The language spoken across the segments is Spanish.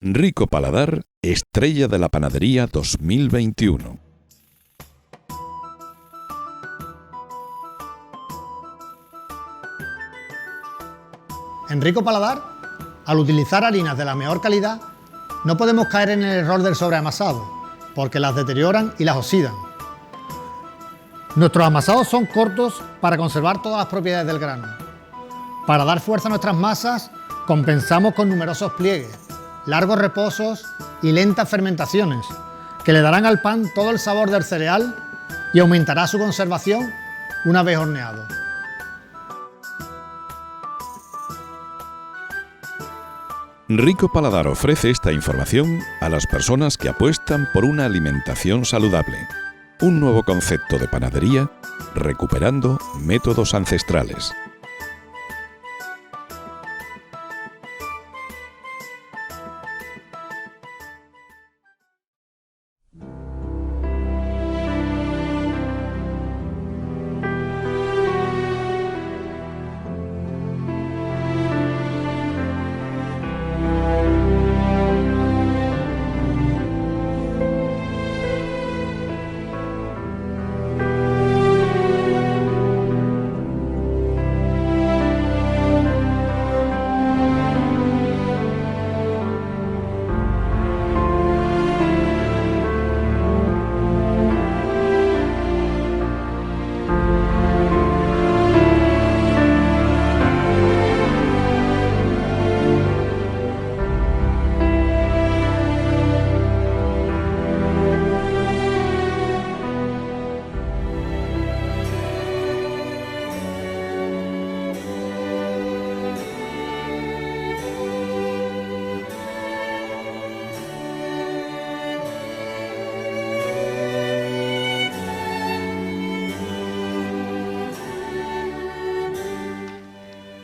Rico Paladar, estrella de la panadería 2021. En Rico Paladar, al utilizar harinas de la mejor calidad, no podemos caer en el error del sobreamasado, porque las deterioran y las oxidan. Nuestros amasados son cortos para conservar todas las propiedades del grano. Para dar fuerza a nuestras masas, compensamos con numerosos pliegues, largos reposos y lentas fermentaciones, que le darán al pan todo el sabor del cereal y aumentará su conservación una vez horneado. Rico Paladar ofrece esta información a las personas que apuestan por una alimentación saludable. Un nuevo concepto de panadería, recuperando métodos ancestrales.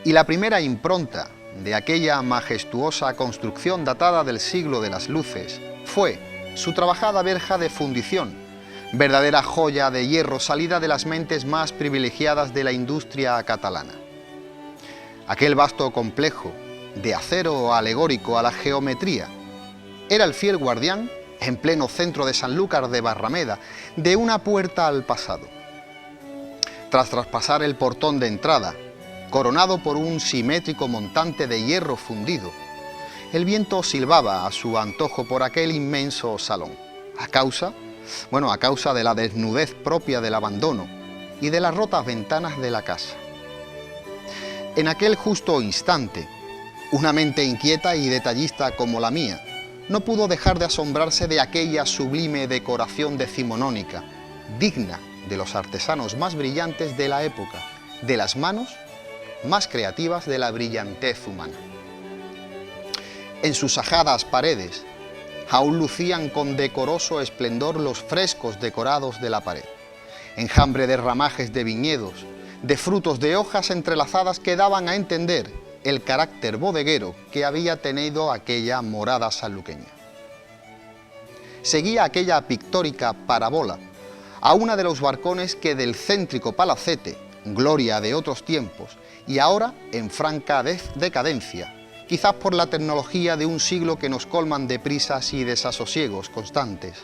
Y la primera impronta de aquella majestuosa construcción datada del siglo de las luces fue su trabajada verja de fundición, verdadera joya de hierro salida de las mentes más privilegiadas de la industria catalana. Aquel vasto complejo de acero alegórico a la geometría era el fiel guardián, en pleno centro de Sanlúcar de Barrameda, de una puerta al pasado. Tras traspasar el portón de entrada, coronado por un simétrico montante de hierro fundido, el viento silbaba a su antojo por aquel inmenso salón, a causa de la desnudez propia del abandono y de las rotas ventanas de la casa. En aquel justo instante, una mente inquieta y detallista como la mía no pudo dejar de asombrarse de aquella sublime decoración decimonónica, digna de los artesanos más brillantes de la época, de las manos más creativas de la brillantez humana. En sus ajadas paredes aún lucían con decoroso esplendor los frescos decorados de la pared, enjambre de ramajes de viñedos, de frutos de hojas entrelazadas que daban a entender el carácter bodeguero que había tenido aquella morada sanluqueña. Seguía aquella pictórica parabola a una de los barcones que del céntrico palacete, gloria de otros tiempos, y ahora en franca decadencia, quizás por la tecnología de un siglo que nos colman de prisas y desasosiegos constantes.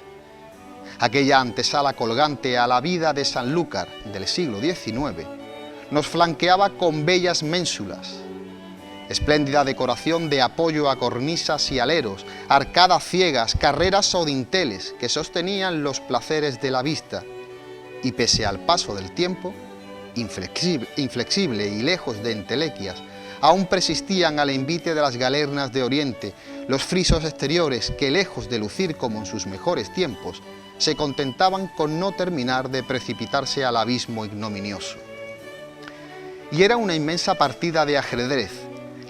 Aquella antesala colgante a la vida de Sanlúcar del siglo XIX nos flanqueaba con bellas ménsulas, espléndida decoración de apoyo a cornisas y aleros, arcadas ciegas, carreras o dinteles que sostenían los placeres de la vista, y pese al paso del tiempo, inflexible y lejos de entelequias, aún persistían al envite de las galernas de Oriente los frisos exteriores que, lejos de lucir como en sus mejores tiempos, se contentaban con no terminar de precipitarse al abismo ignominioso. Y era una inmensa partida de ajedrez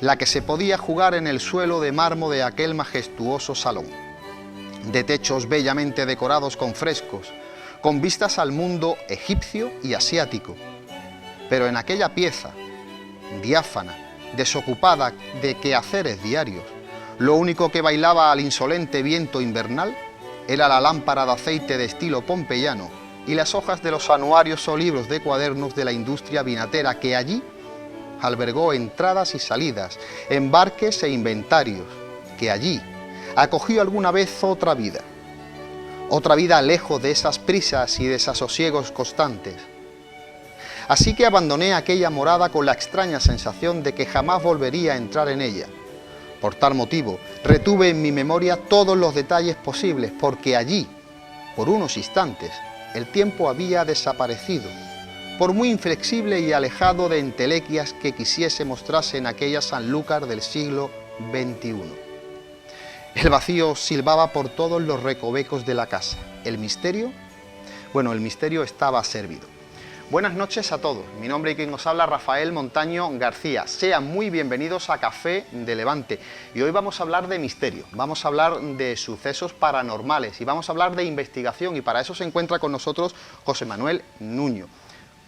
la que se podía jugar en el suelo de mármol de aquel majestuoso salón, de techos bellamente decorados con frescos, con vistas al mundo egipcio y asiático. Pero en aquella pieza, diáfana, desocupada de quehaceres diarios, lo único que bailaba al insolente viento invernal era la lámpara de aceite de estilo pompeyano y las hojas de los anuarios o libros de cuadernos de la industria vinatera que allí albergó entradas y salidas, embarques e inventarios, que allí acogió alguna vez otra vida lejos de esas prisas y desasosiegos constantes. Así que abandoné aquella morada con la extraña sensación de que jamás volvería a entrar en ella. Por tal motivo, retuve en mi memoria todos los detalles posibles, porque allí, por unos instantes, el tiempo había desaparecido, por muy inflexible y alejado de entelequias que quisiese mostrarse en aquella Sanlúcar del siglo XXI. El vacío silbaba por todos los recovecos de la casa. ¿El misterio? Bueno, el misterio estaba servido. Buenas noches a todos. Mi nombre y quien os habla, Rafael Montaño García. Sean muy bienvenidos a Café de Levante. Y hoy vamos a hablar de misterio, vamos a hablar de sucesos paranormales y vamos a hablar de investigación. Y para eso se encuentra con nosotros José Manuel Nuño.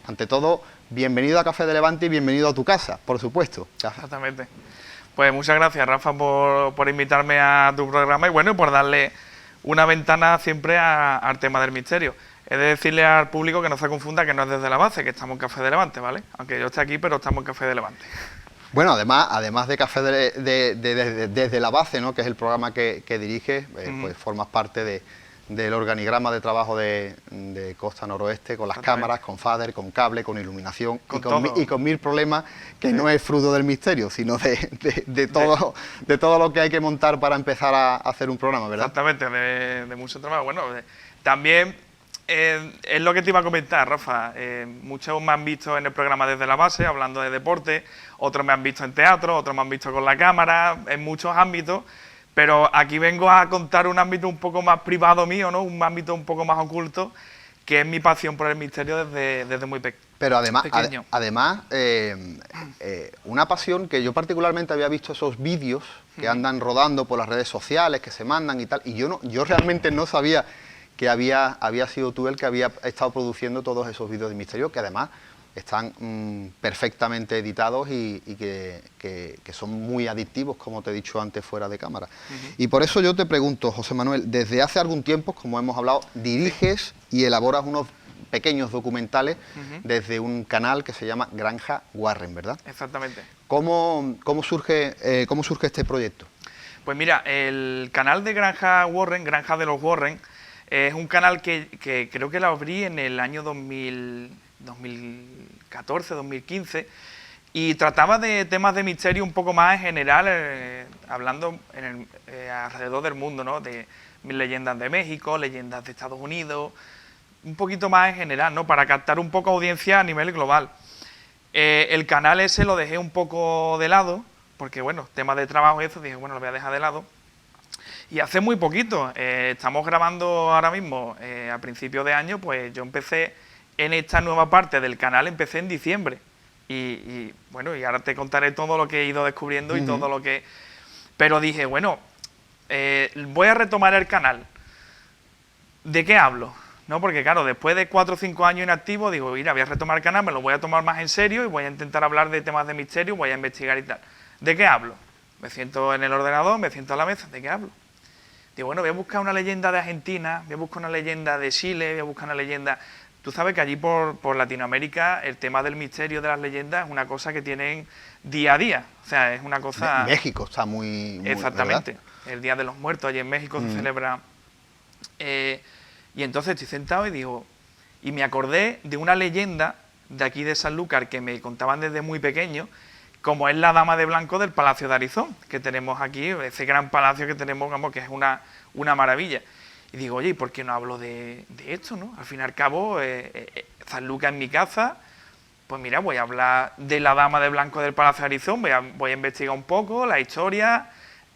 Ante todo, bienvenido a Café de Levante y bienvenido a tu casa, por supuesto. Exactamente. Pues muchas gracias, Rafa, por invitarme a tu programa y bueno, y por darle una ventana siempre al tema del misterio. He de decirle al público que no se confunda que no es desde la base, que estamos en Café de Levante, ¿vale? Aunque yo esté aquí, pero estamos en Café de Levante. Bueno, además de Café desde la base, ¿no?, que es el programa que diriges, pues formas parte del organigrama de trabajo de Costa Noroeste, con las cámaras, con fader, con cable, con iluminación y con mil problemas que no es fruto del misterio, sino de todo lo que hay que montar para empezar a hacer un programa, ¿verdad? Exactamente, de mucho trabajo. Bueno, también es lo que te iba a comentar, Rafa. Muchos me han visto en el programa desde la base, hablando de deporte, otros me han visto en teatro, otros me han visto con la cámara, en muchos ámbitos. Pero aquí vengo a contar un ámbito un poco más privado mío, ¿no? Un ámbito un poco más oculto, que es mi pasión por el misterio desde muy pequeño. Pero además una pasión que yo particularmente había visto esos vídeos que andan rodando por las redes sociales, que se mandan y tal, y yo realmente no sabía que había sido tú el que había estado produciendo todos esos vídeos de misterio, que además están perfectamente editados y que son muy adictivos, como te he dicho antes, fuera de cámara. Y por eso yo te pregunto, José Manuel, desde hace algún tiempo, como hemos hablado, diriges y elaboras unos pequeños documentales desde un canal que se llama Granja Warren, ¿verdad? Exactamente. ¿Cómo surge este proyecto? Pues mira, el canal de Granja Warren, Granja de los Warren, es un canal que creo que lo abrí en el año 2014, 2015, y trataba de temas de misterio un poco más en general, hablando alrededor del mundo, ¿no? De leyendas de México, leyendas de Estados Unidos, un poquito más en general, ¿no? Para captar un poco audiencia a nivel global. El canal ese lo dejé un poco de lado, porque bueno, temas de trabajo y eso, dije, bueno, lo voy a dejar de lado. Y hace muy poquito, estamos grabando ahora mismo, a principios de año, pues yo empecé en esta nueva parte del canal, empecé en diciembre. Y bueno, y ahora te contaré todo lo que he ido descubriendo y todo lo que... Pero dije, bueno, voy a retomar el canal. ¿De qué hablo? ¿No? Porque claro, después de 4 o 5 años inactivo, digo, mira, voy a retomar el canal, me lo voy a tomar más en serio y voy a intentar hablar de temas de misterio, voy a investigar y tal. ¿De qué hablo? Me siento en el ordenador, me siento a la mesa, ¿de qué hablo? Digo, bueno, voy a buscar una leyenda de Argentina, voy a buscar una leyenda de Chile, voy a buscar una leyenda... Tú sabes que allí por Latinoamérica el tema del misterio de las leyendas es una cosa que tienen día a día. O sea, es una cosa... México está muy Exactamente. ¿verdad? El Día de los Muertos allí en México se celebra... y entonces estoy sentado y digo... Y me acordé de una leyenda de aquí de Sanlúcar que me contaban desde muy pequeño, como es la Dama de Blanco del Palacio de Arizón, que tenemos aquí, ese gran palacio que tenemos, vamos, que es una maravilla. Y digo, oye, ¿y por qué no hablo de esto, no? Al fin y al cabo, Sanlúcar en mi casa, pues mira, voy a hablar de la Dama de Blanco del Palacio de Arizón, voy a investigar un poco la historia,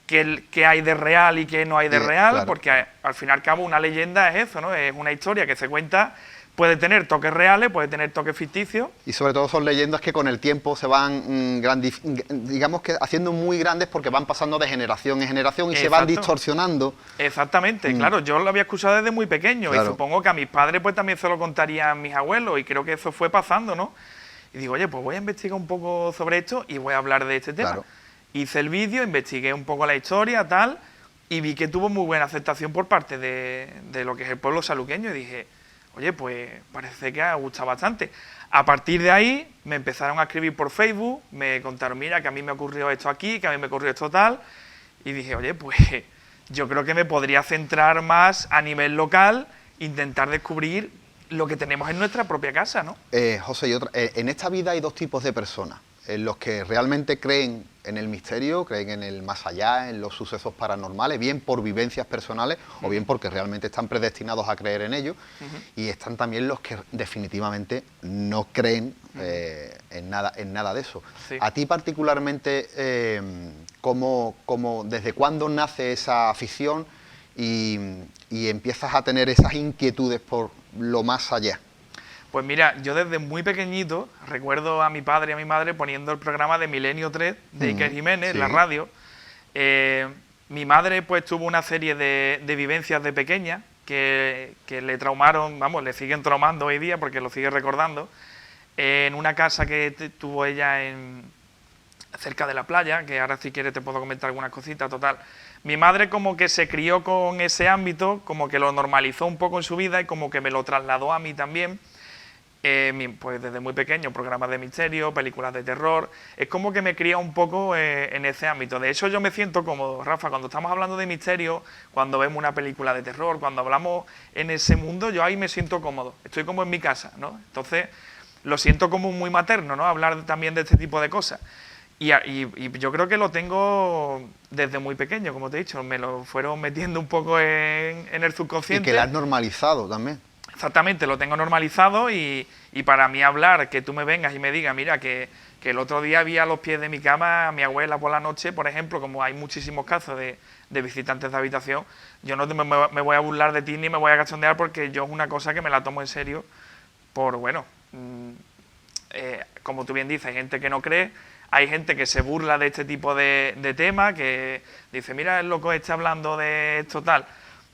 qué hay de real y qué no hay de real, claro. Porque al fin y al cabo una leyenda es eso, ¿no? Es una historia que se cuenta... Puede tener toques reales, puede tener toques ficticios. Y sobre todo son leyendas que con el tiempo se van, digamos que haciendo muy grandes porque van pasando de generación en generación y se van distorsionando. Exactamente, claro, yo lo había escuchado desde muy pequeño y supongo que a mis padres pues también se lo contarían mis abuelos y creo que eso fue pasando, ¿no? Y digo, oye, pues voy a investigar un poco sobre esto y voy a hablar de este tema. Claro. Hice el vídeo, investigué un poco la historia, tal, y vi que tuvo muy buena aceptación por parte de lo que es el pueblo saluqueño y dije... Oye, pues parece que ha gustado bastante. A partir de ahí me empezaron a escribir por Facebook, me contaron, mira, que a mí me ocurrió esto aquí, que a mí me ocurrió esto tal, y dije, oye, pues yo creo que me podría centrar más a nivel local, intentar descubrir lo que tenemos en nuestra propia casa, ¿no? José, en esta vida hay dos tipos de personas. Los que realmente creen en el misterio, creen en el más allá, en los sucesos paranormales, bien por vivencias personales o bien porque realmente están predestinados a creer en ello. Y están también los que definitivamente no creen en nada de eso. Sí. A ti particularmente, ¿desde cuándo nace esa afición y empiezas a tener esas inquietudes por lo más allá? Pues mira, yo desde muy pequeñito recuerdo a mi padre y a mi madre poniendo el programa de Milenio 3 de Iker Jiménez, sí. la radio. Mi madre pues tuvo una serie de vivencias de pequeña que le traumaron, vamos, le siguen traumando hoy día porque lo sigue recordando, en una casa que tuvo ella cerca de la playa, que ahora si quieres te puedo comentar algunas cositas, total. Mi madre como que se crió con ese ámbito, como que lo normalizó un poco en su vida y como que me lo trasladó a mí también. Pues desde muy pequeño, programas de misterio, películas de terror, es como que me cría un poco en ese ámbito. De hecho, yo me siento cómodo, Rafa, cuando estamos hablando de misterio, cuando vemos una película de terror, cuando hablamos en ese mundo, yo ahí me siento cómodo, estoy como en mi casa, ¿no? Entonces, lo siento como muy materno, ¿no? Hablar también de este tipo de cosas. Y yo creo que lo tengo desde muy pequeño, como te he dicho, me lo fueron metiendo un poco en el subconsciente. Y que lo has normalizado también. Exactamente, lo tengo normalizado y para mí hablar, que tú me vengas y me digas, mira, que el otro día vi a los pies de mi cama a mi abuela por la noche, por ejemplo, como hay muchísimos casos de visitantes de habitación, yo no me voy a burlar de ti ni me voy a cachondear porque yo es una cosa que me la tomo en serio por, bueno, como tú bien dices, hay gente que no cree, hay gente que se burla de este tipo de temas, que dice, mira, el loco está hablando de esto tal.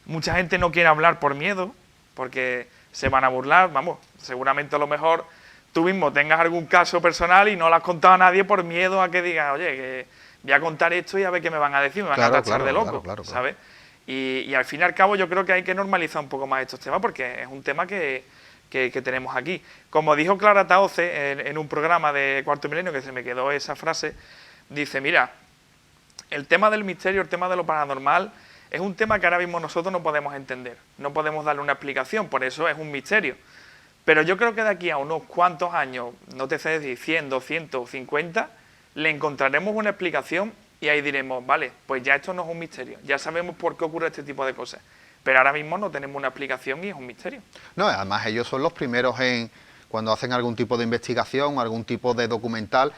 Mucha gente no quiere hablar por miedo, porque se van a burlar, vamos, seguramente a lo mejor tú mismo tengas algún caso personal y no lo has contado a nadie por miedo a que digas, oye, que voy a contar esto y a ver qué me van a decir, me van a tachar de loco, claro. ¿Sabes? Y al fin y al cabo yo creo que hay que normalizar un poco más estos temas porque es un tema que tenemos aquí. Como dijo Clara Taoce en un programa de Cuarto Milenio, que se me quedó esa frase, dice, mira, el tema del misterio, el tema de lo paranormal, es un tema que ahora mismo nosotros no podemos entender, no podemos darle una explicación, por eso es un misterio. Pero yo creo que de aquí a unos cuantos años, no te sé decir 100, 200, 50, le encontraremos una explicación y ahí diremos, vale, pues ya esto no es un misterio, ya sabemos por qué ocurre este tipo de cosas. Pero ahora mismo no tenemos una explicación y es un misterio. No, además ellos son los primeros cuando hacen algún tipo de investigación, algún tipo de documental,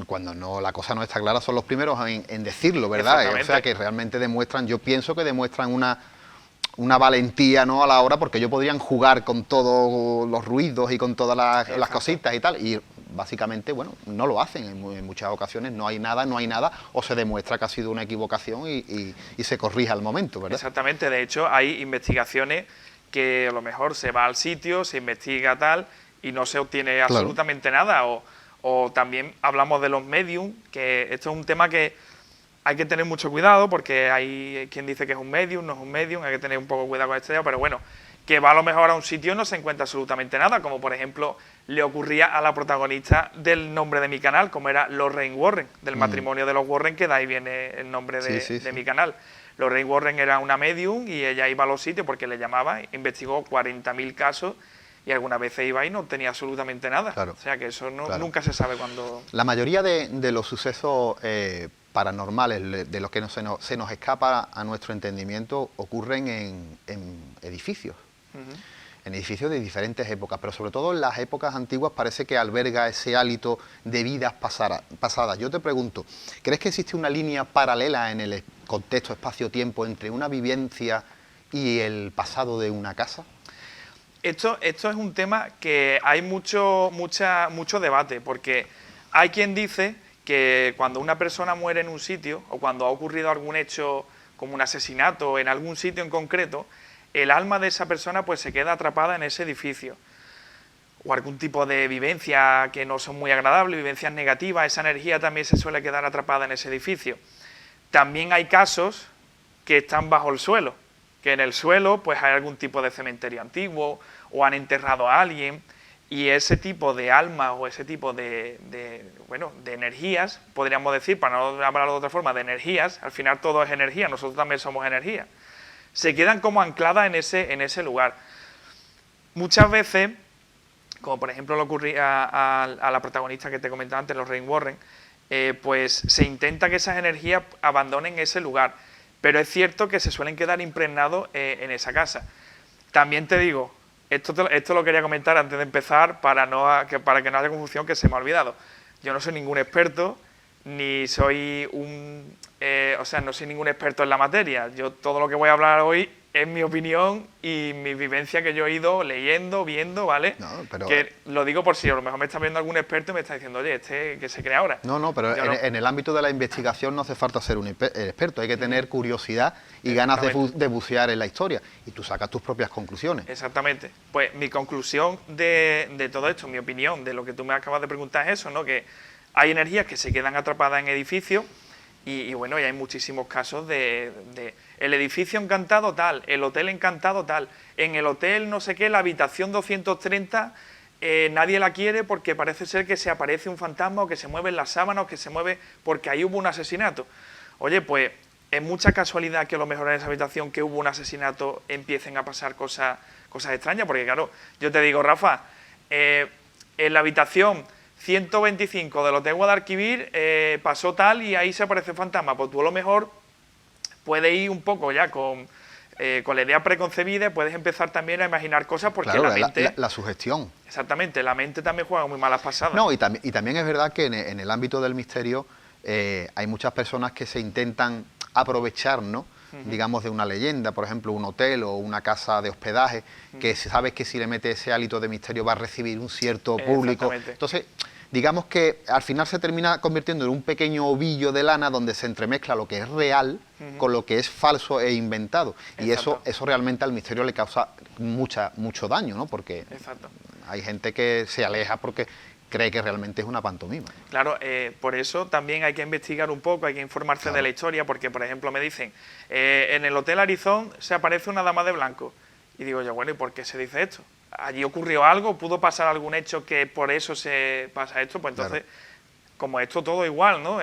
cuando la cosa no está clara, son los primeros en decirlo, ¿verdad? O sea, que realmente demuestran, yo pienso que demuestran una valentía, ¿no?, a la hora, porque ellos podrían jugar con todos los ruidos y con todas las cositas y tal, y básicamente, bueno, no lo hacen en muchas ocasiones, no hay nada, o se demuestra que ha sido una equivocación y se corrige al momento, ¿verdad? Exactamente, de hecho hay investigaciones que a lo mejor se va al sitio, se investiga tal, y no se obtiene absolutamente nada, o también hablamos de los medium, que esto es un tema que hay que tener mucho cuidado porque hay quien dice que es un medium, no es un medium, hay que tener un poco cuidado con este tema, pero bueno, que va a lo mejor a un sitio y no se encuentra absolutamente nada, como por ejemplo le ocurría a la protagonista del nombre de mi canal, como era Lorraine Warren, del matrimonio de los Warren, que de ahí viene el nombre de mi canal. Lorraine Warren era una medium y ella iba a los sitios porque le llamaba, investigó 40.000 casos y algunas veces iba y no tenía absolutamente nada. Claro. O sea que eso nunca se sabe cuándo... La mayoría de los sucesos paranormales, de los que se nos escapa a nuestro entendimiento, ocurren en edificios. En edificios de diferentes épocas, pero sobre todo en las épocas antiguas parece que alberga ese hálito de vidas pasadas. Yo te pregunto, ¿crees que existe una línea paralela en el contexto espacio-tiempo entre una vivencia y el pasado de una casa? Esto es un tema que hay mucho debate, porque hay quien dice que cuando una persona muere en un sitio o cuando ha ocurrido algún hecho como un asesinato en algún sitio en concreto, el alma de esa persona pues se queda atrapada en ese edificio. O algún tipo de vivencia que no son muy agradables, vivencias negativas, esa energía también se suele quedar atrapada en ese edificio. También hay casos que están bajo el suelo, que en el suelo pues hay algún tipo de cementerio antiguo o han enterrado a alguien Y ese tipo de almas o ese tipo bueno, de energías, podríamos decir, para no hablarlo de otra forma, de energías, al final todo es energía, nosotros también somos energía, se quedan como ancladas en ese lugar. Muchas veces, como por ejemplo le ocurría a la protagonista que te comentaba antes, Lorraine Warren, pues se intenta que esas energías abandonen ese lugar, pero es cierto que se suelen quedar impregnados en esa casa. También te digo, esto lo quería comentar antes de empezar para que no haya confusión, que se me ha olvidado. Yo no soy ningún experto, ni soy no soy ningún experto en la materia. Yo todo lo que voy a hablar hoy es mi opinión y mi vivencia que yo he ido leyendo, viendo, ¿vale? No, pero que lo digo por si a lo mejor me está viendo algún experto y me está diciendo, oye, ¿qué se cree ahora? No, pero en el ámbito de la investigación no hace falta ser un experto, hay que tener curiosidad y ganas de bucear en la historia y tú sacas tus propias conclusiones. Exactamente. Pues mi conclusión de todo esto, mi opinión de lo que tú me acabas de preguntar es eso, ¿no? Que hay energías que se quedan atrapadas en edificios y bueno, y hay muchísimos casos de el edificio encantado tal, el hotel encantado tal, en el hotel no sé qué, la habitación 230 nadie la quiere porque parece ser que se aparece un fantasma o que se mueven las sábanas o que se mueve porque ahí hubo un asesinato. Oye, pues es mucha casualidad que a lo mejor en esa habitación que hubo un asesinato empiecen a pasar cosas extrañas, porque claro, yo te digo, Rafa, en la habitación 125 del Hotel Guadalquivir pasó tal y ahí se aparece un fantasma, pues tú a lo mejor puedes ir un poco ya con la idea preconcebida, puedes empezar también a imaginar cosas porque claro, la mente... La sugestión. Exactamente, la mente también juega muy malas pasadas. No, y también es verdad que en el ámbito del misterio hay muchas personas que se intentan aprovechar, ¿no? Digamos, de una leyenda, por ejemplo, un hotel o una casa de hospedaje, que sabes que si le mete ese hálito de misterio va a recibir un cierto público. Entonces, digamos que al final se termina convirtiendo en un pequeño ovillo de lana donde se entremezcla lo que es real con lo que es falso e inventado. Y eso realmente al misterio le causa mucho daño, ¿no? Porque hay gente que se aleja porque cree que realmente es una pantomima. Claro, por eso también hay que investigar un poco, hay que informarse de la historia, porque, por ejemplo, me dicen, en el Hotel Arizón se aparece una dama de blanco. Y digo yo, bueno, ¿y por qué se dice esto? ¿Allí ocurrió algo? ¿Pudo pasar algún hecho que por eso se pasa esto? Pues entonces, como esto todo igual, ¿no?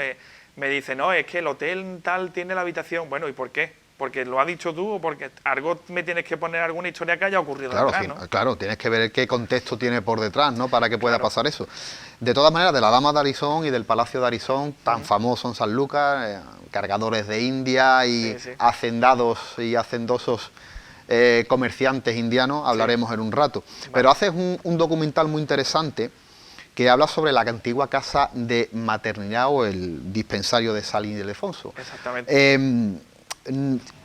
Me dice, no, es que el hotel tal tiene la habitación. Bueno, ¿y por qué? ¿Porque lo has dicho tú o porque algo me tienes que poner alguna historia que haya ocurrido detrás, ¿no? Claro, tienes que ver qué contexto tiene por detrás, ¿no? Para que pueda pasar eso. De todas maneras, de la Dama de Arizón y del Palacio de Arizón, tan famoso en San Lucas, cargadores de India y hacendados y hacendosos comerciantes indianos, hablaremos en un rato. Pero haces un documental muy interesante que habla sobre la antigua casa de maternidad o el dispensario de San Ildefonso. Exactamente.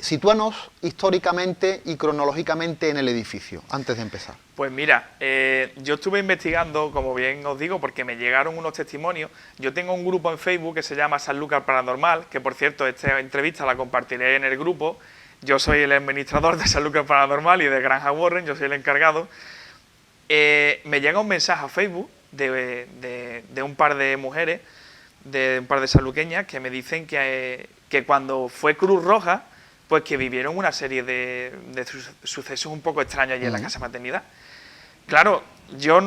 Sitúanos históricamente y cronológicamente en el edificio, antes de empezar. Pues mira, yo estuve investigando, como bien os digo, porque me llegaron unos testimonios. Yo tengo un grupo en Facebook que se llama San Lucas Paranormal, que por cierto, esta entrevista la compartiré en el grupo. Yo soy el administrador de San Lucas Paranormal y de Granja Warren, yo soy el encargado. Me llega un mensaje a Facebook de un par de mujeres, de un par de sanluqueñas, que me dicen que cuando fue Cruz Roja, pues que vivieron una serie de sucesos un poco extraños allí en la casa de maternidad. Claro, yo,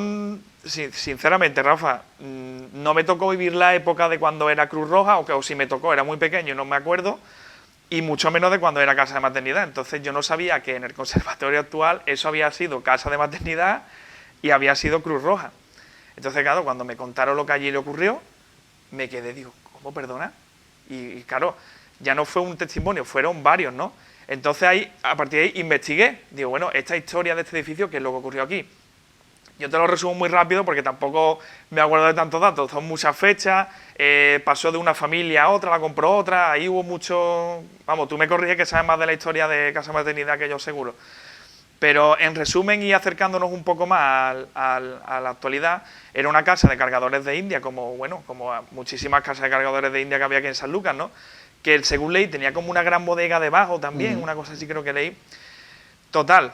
sinceramente, Rafa, no me tocó vivir la época de cuando era Cruz Roja, o si me tocó, era muy pequeño y no me acuerdo, y mucho menos de cuando era casa de maternidad. Entonces yo no sabía que en el conservatorio actual eso había sido casa de maternidad y había sido Cruz Roja. Entonces, claro, cuando me contaron lo que allí le ocurrió, me quedé, digo, ¿cómo, perdona? Y claro, ya no fue un testimonio, fueron varios, ¿no? Entonces ahí, a partir de ahí investigué, digo, bueno, esta historia de este edificio, ¿qué es lo que ocurrió aquí? Yo te lo resumo muy rápido porque tampoco me acuerdo de tantos datos, son muchas fechas, pasó de una familia a otra, la compró otra, ahí hubo mucho... Vamos, tú me corriges que sabes más de la historia de Casa Maternidad que yo seguro. Pero en resumen y acercándonos un poco más a la actualidad, era una casa de cargadores de India, como muchísimas casas de cargadores de India que había aquí en San Lucas, ¿no? Que según leí tenía como una gran bodega debajo también, una cosa así creo que leí. Total,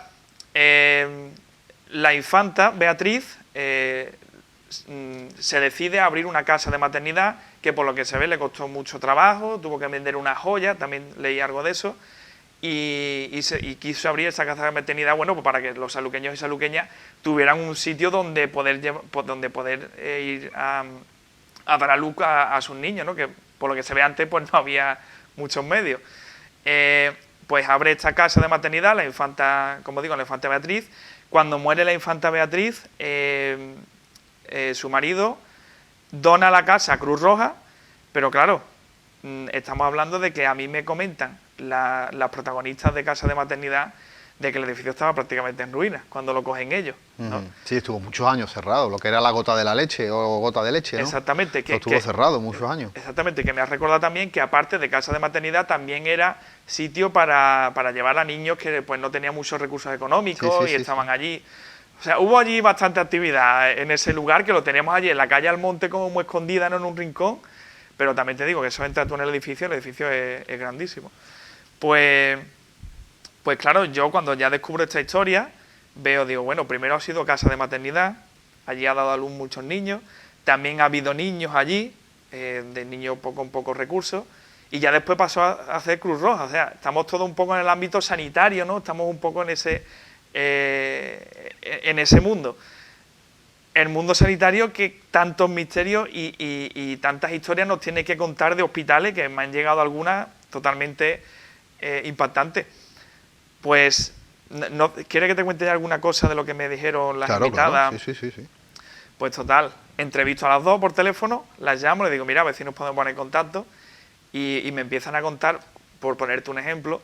la infanta Beatriz se decide a abrir una casa de maternidad que por lo que se ve le costó mucho trabajo, tuvo que vender una joya, también leí algo de eso, y quiso abrir esa casa de maternidad, bueno, pues para que los saluqueños y saluqueñas tuvieran un sitio donde poder ir a dar a luz a sus niños, ¿no? Que por lo que se ve antes pues no había muchos medios. Pues abre esta casa de maternidad, la infanta, como digo, la infanta Beatriz. Cuando muere la infanta Beatriz, su marido dona la casa a Cruz Roja, pero claro, estamos hablando de que a mí me comentan las protagonistas de Casa de Maternidad de que el edificio estaba prácticamente en ruinas cuando lo cogen ellos, ¿no? Sí, estuvo muchos años cerrado, lo que era la gota de la leche o gota de leche, ¿no? Exactamente. Estuvo cerrado muchos años. Exactamente, que me ha recordado también que aparte de Casa de Maternidad también era sitio para llevar a niños que pues no tenían muchos recursos económicos y estaban allí. O sea, hubo allí bastante actividad en ese lugar, que lo teníamos allí en la calle Almonte como muy escondida, no en un rincón, pero también te digo que eso entra tú en el edificio es grandísimo. Pues claro, yo cuando ya descubro esta historia, digo, bueno, primero ha sido Casa de Maternidad, allí ha dado a luz muchos niños, también ha habido niños allí, de niños con pocos recursos, y ya después pasó a hacer Cruz Roja. O sea, estamos todos un poco en el ámbito sanitario, ¿no? Estamos un poco en ese mundo. El mundo sanitario que tantos misterios y tantas historias nos tiene que contar de hospitales, que me han llegado algunas totalmente impactantes. Pues, ¿quiere que te cuente alguna cosa de lo que me dijeron las invitadas? Claro. Sí. Pues total, entrevisto a las dos por teléfono, las llamo, les digo, mira, a ver si nos podemos poner en contacto, y me empiezan a contar, por ponerte un ejemplo,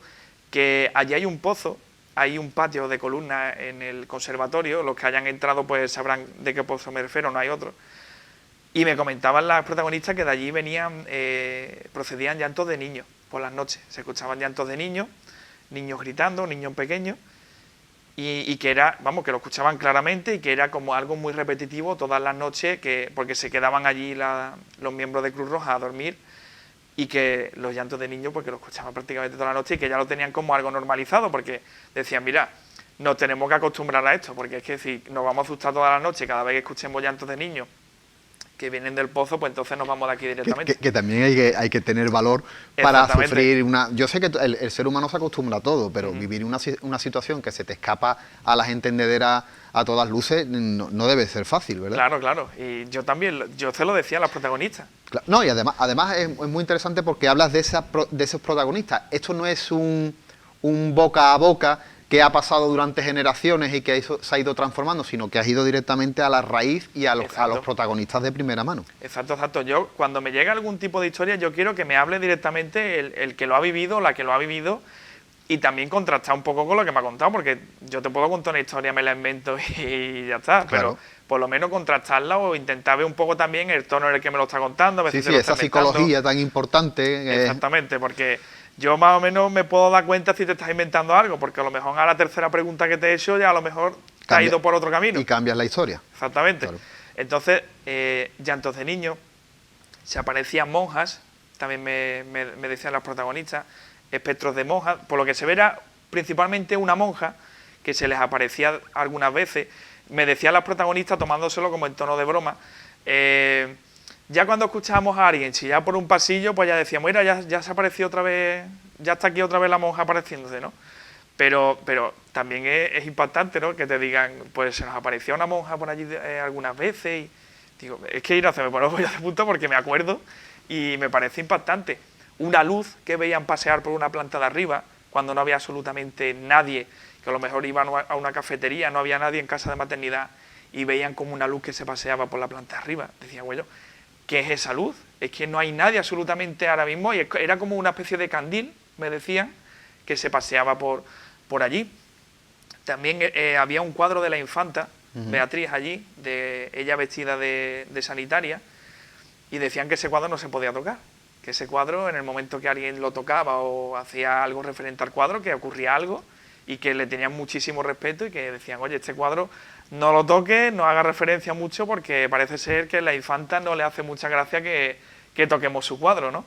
que allí hay un pozo, hay un patio de columnas en el conservatorio, los que hayan entrado pues sabrán de qué pozo me refiero, no hay otro. Y me comentaban las protagonistas que de allí procedían llantos de niños por las noches, se escuchaban llantos de niños gritando, niños pequeños, y que era, vamos, que lo escuchaban claramente y que era como algo muy repetitivo todas las noches, porque se quedaban allí los miembros de Cruz Roja a dormir, y que los llantos de niños porque lo escuchaban prácticamente toda la noche y que ya lo tenían como algo normalizado, porque decían, mira, nos tenemos que acostumbrar a esto, porque es que si nos vamos a asustar toda la noche cada vez que escuchemos llantos de niños que vienen del pozo, pues entonces nos vamos de aquí directamente. Que también hay que tener valor para sufrir una... Yo sé que el ser humano se acostumbra a todo, pero vivir una situación que se te escapa a la gente entendedera a todas luces no debe ser fácil, ¿verdad? Claro. Y yo también, yo se lo decía a las protagonistas. No, y además es muy interesante porque hablas de esos protagonistas. Esto no es un boca a boca que ha pasado durante generaciones y que se ha ido transformando, sino que has ido directamente a la raíz y a los protagonistas de primera mano. Exacto. Yo, cuando me llega algún tipo de historia, yo quiero que me hable directamente el que lo ha vivido, la que lo ha vivido, y también contrastar un poco con lo que me ha contado, porque yo te puedo contar una historia, me la invento y ya está, pero por lo menos contrastarla o intentar ver un poco también el tono en el que me lo está contando. A veces esa psicología tan importante. Exactamente, porque yo más o menos me puedo dar cuenta si te estás inventando algo, porque a lo mejor a la tercera pregunta que te he hecho ya a lo mejor te ha ido por otro camino. Y cambias la historia. Exactamente. Claro. Entonces, llantos de niños, se aparecían monjas, también me decían las protagonistas, espectros de monjas, por lo que se ve era principalmente una monja que se les aparecía algunas veces. Me decían las protagonistas, tomándoselo como en tono de broma, ya cuando escuchábamos a alguien chillar por un pasillo, pues ya decíamos, mira, ya se apareció otra vez, ya está aquí otra vez la monja apareciéndose, ¿no? Pero también es impactante, ¿no? Que te digan, pues se nos apareció una monja por allí algunas veces, y digo, es que se me pone de punto porque me acuerdo y me parece impactante. Una luz que veían pasear por una planta de arriba, cuando no había absolutamente nadie, que a lo mejor iban a una cafetería, no había nadie en Casa de Maternidad, y veían como una luz que se paseaba por la planta de arriba. Decían, bueno, ¿qué es esa luz? Es que no hay nadie absolutamente ahora mismo, y era como una especie de candil, me decían, que se paseaba por allí. También había un cuadro de la infanta, Beatriz, allí, de ella vestida de sanitaria, y decían que ese cuadro no se podía tocar, que ese cuadro, en el momento que alguien lo tocaba o hacía algo referente al cuadro, que ocurría algo, y que le tenían muchísimo respeto y que decían, oye, este cuadro no lo toque, no haga referencia mucho, porque parece ser que a la infanta no le hace mucha gracia que toquemos su cuadro, ¿no?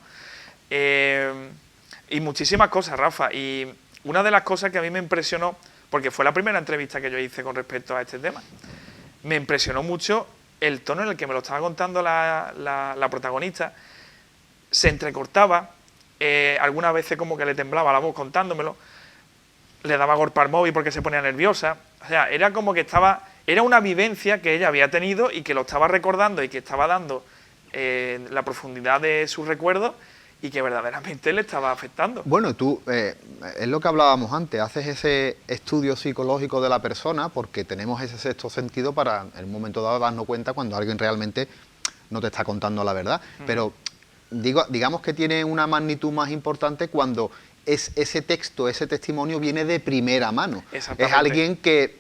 Y muchísimas cosas, Rafa. Y una de las cosas que a mí me impresionó, porque fue la primera entrevista que yo hice con respecto a este tema, me impresionó mucho el tono en el que me lo estaba contando la protagonista. Se entrecortaba algunas veces como que le temblaba la voz contándomelo, le daba golpe al móvil porque se ponía nerviosa. O sea, era como que era una vivencia que ella había tenido y que lo estaba recordando y que estaba dando la profundidad de sus recuerdos y que verdaderamente le estaba afectando. Bueno, tú, es lo que hablábamos antes, haces ese estudio psicológico de la persona porque tenemos ese sexto sentido para en un momento dado darnos cuenta cuando alguien realmente no te está contando la verdad. Pero digamos que tiene una magnitud más importante cuando ese texto, ese testimonio viene de primera mano. Es alguien que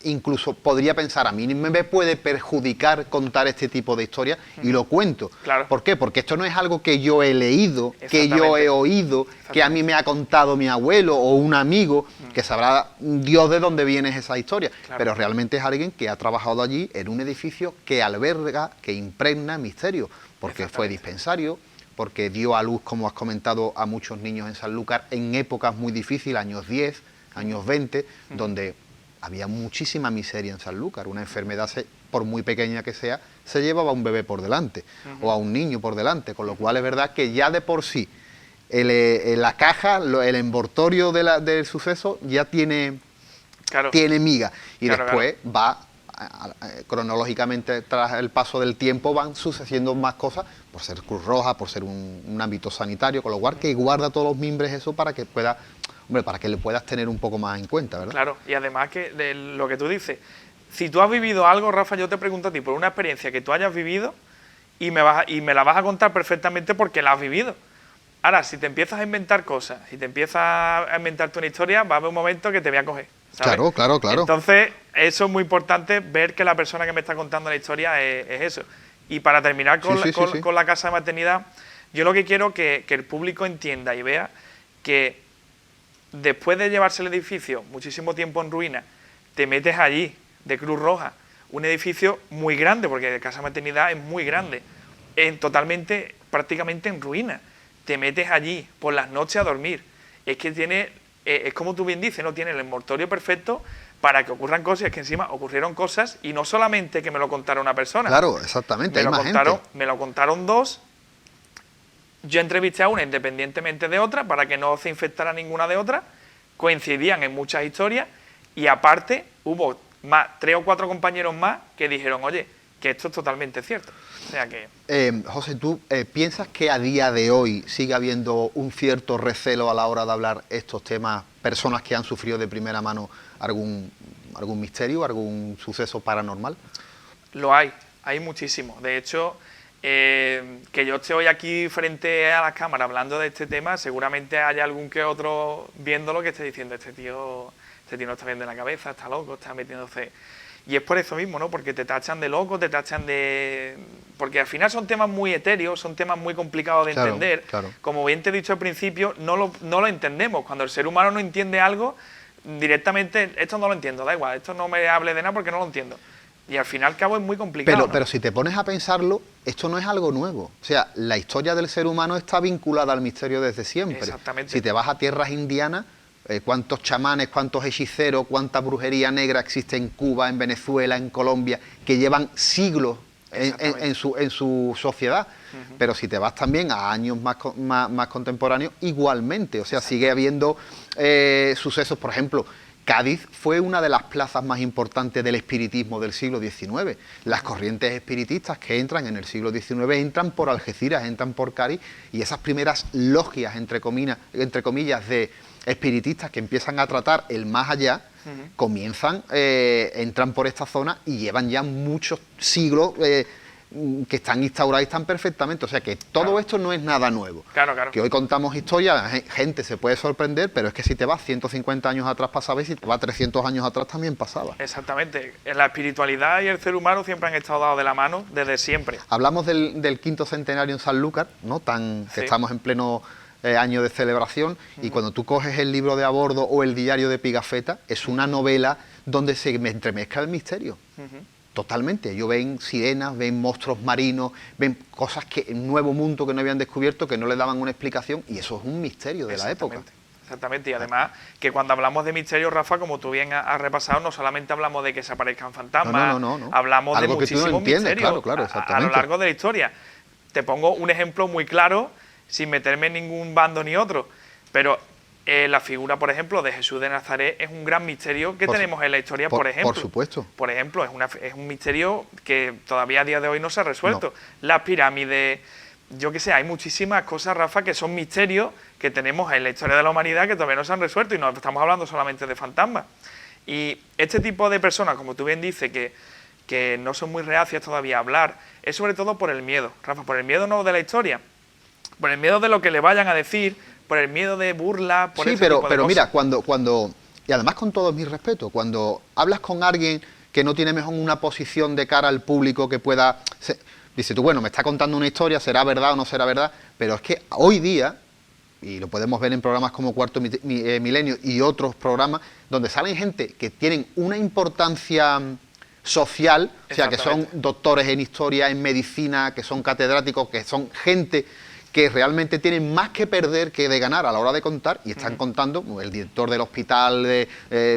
incluso podría pensar, a mí me puede perjudicar contar este tipo de historias y lo cuento. Claro. ¿Por qué? Porque esto no es algo que yo he leído, que yo he oído, que a mí me ha contado mi abuelo o un amigo, que sabrá Dios de dónde viene esa historia. Claro. Pero realmente es alguien que ha trabajado allí en un edificio que alberga, que impregna misterio, porque fue dispensario, porque dio a luz, como has comentado, a muchos niños en Sanlúcar en épocas muy difíciles, años 10, años 20, donde había muchísima miseria en Sanlúcar. Una enfermedad, por muy pequeña que sea, se llevaba a un bebé por delante o a un niño por delante, con lo cual es verdad que ya de por sí la caja, el envoltorio del suceso ya tiene miga y después va cronológicamente tras el paso del tiempo van sucediendo más cosas por ser Cruz Roja, por ser un ámbito sanitario, con lo cual que guarda todos los mimbres eso para que pueda, para que le puedas tener un poco más en cuenta, ¿verdad? Claro, y además que de lo que tú dices, si tú has vivido algo, Rafa, yo te pregunto a ti por una experiencia que tú hayas vivido y me la vas a contar perfectamente porque la has vivido. Ahora, si te empiezas a inventar cosas, si te empiezas a inventarte una historia, va a haber un momento que te voy a coger, ¿sabes? Claro. Entonces, eso es muy importante, ver que la persona que me está contando la historia es eso. Y para terminar con la casa de maternidad, yo lo que quiero que el público entienda y vea que después de llevarse el edificio muchísimo tiempo en ruina, te metes allí, de Cruz Roja, un edificio muy grande, porque de casa de maternidad es muy grande, prácticamente en ruina. Te metes allí por las noches a dormir. Es que tiene, es como tú bien dices, ¿no? Tiene el envoltorio perfecto para que ocurran cosas. Es que encima ocurrieron cosas y no solamente que me lo contara una persona. Claro, exactamente, me lo contaron dos. Yo entrevisté a una independientemente de otra para que no se infectara ninguna de otras. Coincidían en muchas historias y aparte hubo 3 o 4 compañeros más que dijeron, oye, que esto es totalmente cierto. O sea que... José, ¿tú piensas que a día de hoy sigue habiendo un cierto recelo a la hora de hablar estos temas, personas que han sufrido de primera mano algún misterio, algún suceso paranormal? Lo hay muchísimo. De hecho, que yo esté hoy aquí frente a las cámaras hablando de este tema, seguramente haya algún que otro viéndolo que esté diciendo, este tío no está bien de la cabeza, está loco, está metiéndose... Y es por eso mismo, ¿no? Porque te tachan de loco, te tachan de... Porque al final son temas muy etéreos, son temas muy complicados de entender. Claro. Como bien te he dicho al principio, no lo entendemos. Cuando el ser humano no entiende algo, directamente, esto no lo entiendo, da igual, esto no me hable de nada porque no lo entiendo. Y al fin y al cabo es muy complicado. Pero si te pones a pensarlo, esto no es algo nuevo. O sea, la historia del ser humano está vinculada al misterio desde siempre. Exactamente. Si te vas a tierras indianas, cuántos chamanes, cuántos hechiceros, cuánta brujería negra existe en Cuba, en Venezuela, en Colombia, que llevan siglos en su sociedad. Pero si te vas también a años más contemporáneos, igualmente. O sea, sigue habiendo sucesos, por ejemplo, Cádiz fue una de las plazas más importantes del espiritismo del siglo XIX. Las corrientes espiritistas que entran en el siglo XIX entran por Algeciras, entran por Cádiz, y esas primeras logias, entre comillas, de espiritistas que empiezan a tratar el más allá, entran por esta zona y llevan ya muchos siglos que están instaurados y están perfectamente. O sea que todo esto no es nada nuevo. Claro. Que hoy contamos historias, gente se puede sorprender, pero es que si te vas 150 años atrás pasaba y si te vas 300 años atrás también pasaba. Exactamente. La espiritualidad y el ser humano siempre han estado dados de la mano desde siempre. Hablamos del quinto centenario en Sanlúcar, ¿no? Que estamos en pleno año de celebración, y cuando tú coges el libro de a bordo o el diario de Pigafetta, es una novela donde se entremezcla el misterio. Totalmente. Ellos ven sirenas, ven monstruos marinos, ven cosas un nuevo mundo que no habían descubierto, que no le daban una explicación, y eso es un misterio de la época. Exactamente, y además que cuando hablamos de misterio, Rafa, como tú bien has repasado, no solamente hablamos de que se aparezcan fantasmas, no. hablamos algo de muchísimos misterios claro, a lo largo de la historia. Te pongo un ejemplo muy claro sin meterme en ningún bando ni otro, pero la figura, por ejemplo, de Jesús de Nazaret es un gran misterio que tenemos en la historia, por ejemplo. Por supuesto. Por ejemplo, es un misterio que todavía a día de hoy no se ha resuelto. Las pirámides, yo qué sé, hay muchísimas cosas, Rafa, que son misterios que tenemos en la historia de la humanidad que todavía no se han resuelto y no estamos hablando solamente de fantasmas. Y este tipo de personas, como tú bien dices, que no son muy reacias todavía a hablar, es sobre todo por el miedo, Rafa, por el miedo no de la historia, por el miedo de lo que le vayan a decir, por el miedo de burla, por sí, ese tipo de pero cosas. mira, cuando, y además con todo mi respeto, cuando hablas con alguien que no tiene mejor una posición de cara al público que pueda... Dice tú, bueno, me está contando una historia, será verdad o no será verdad, pero es que hoy día, y lo podemos ver en programas como Cuarto Milenio y otros programas, donde salen gente que tienen una importancia social, o sea, que son doctores en historia, en medicina, que son catedráticos, que son gente que realmente tienen más que perder que de ganar a la hora de contar, y están contando, el director del hospital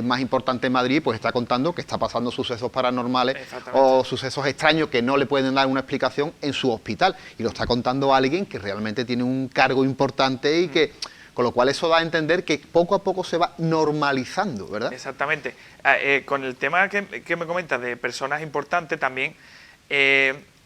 más importante en Madrid, pues está contando que está pasando sucesos paranormales o sucesos extraños que no le pueden dar una explicación en su hospital, y lo está contando alguien que realmente tiene un cargo importante y que... Con lo cual eso da a entender que poco a poco se va normalizando, ¿verdad? Exactamente. Con el tema que me comentas de personas importantes también,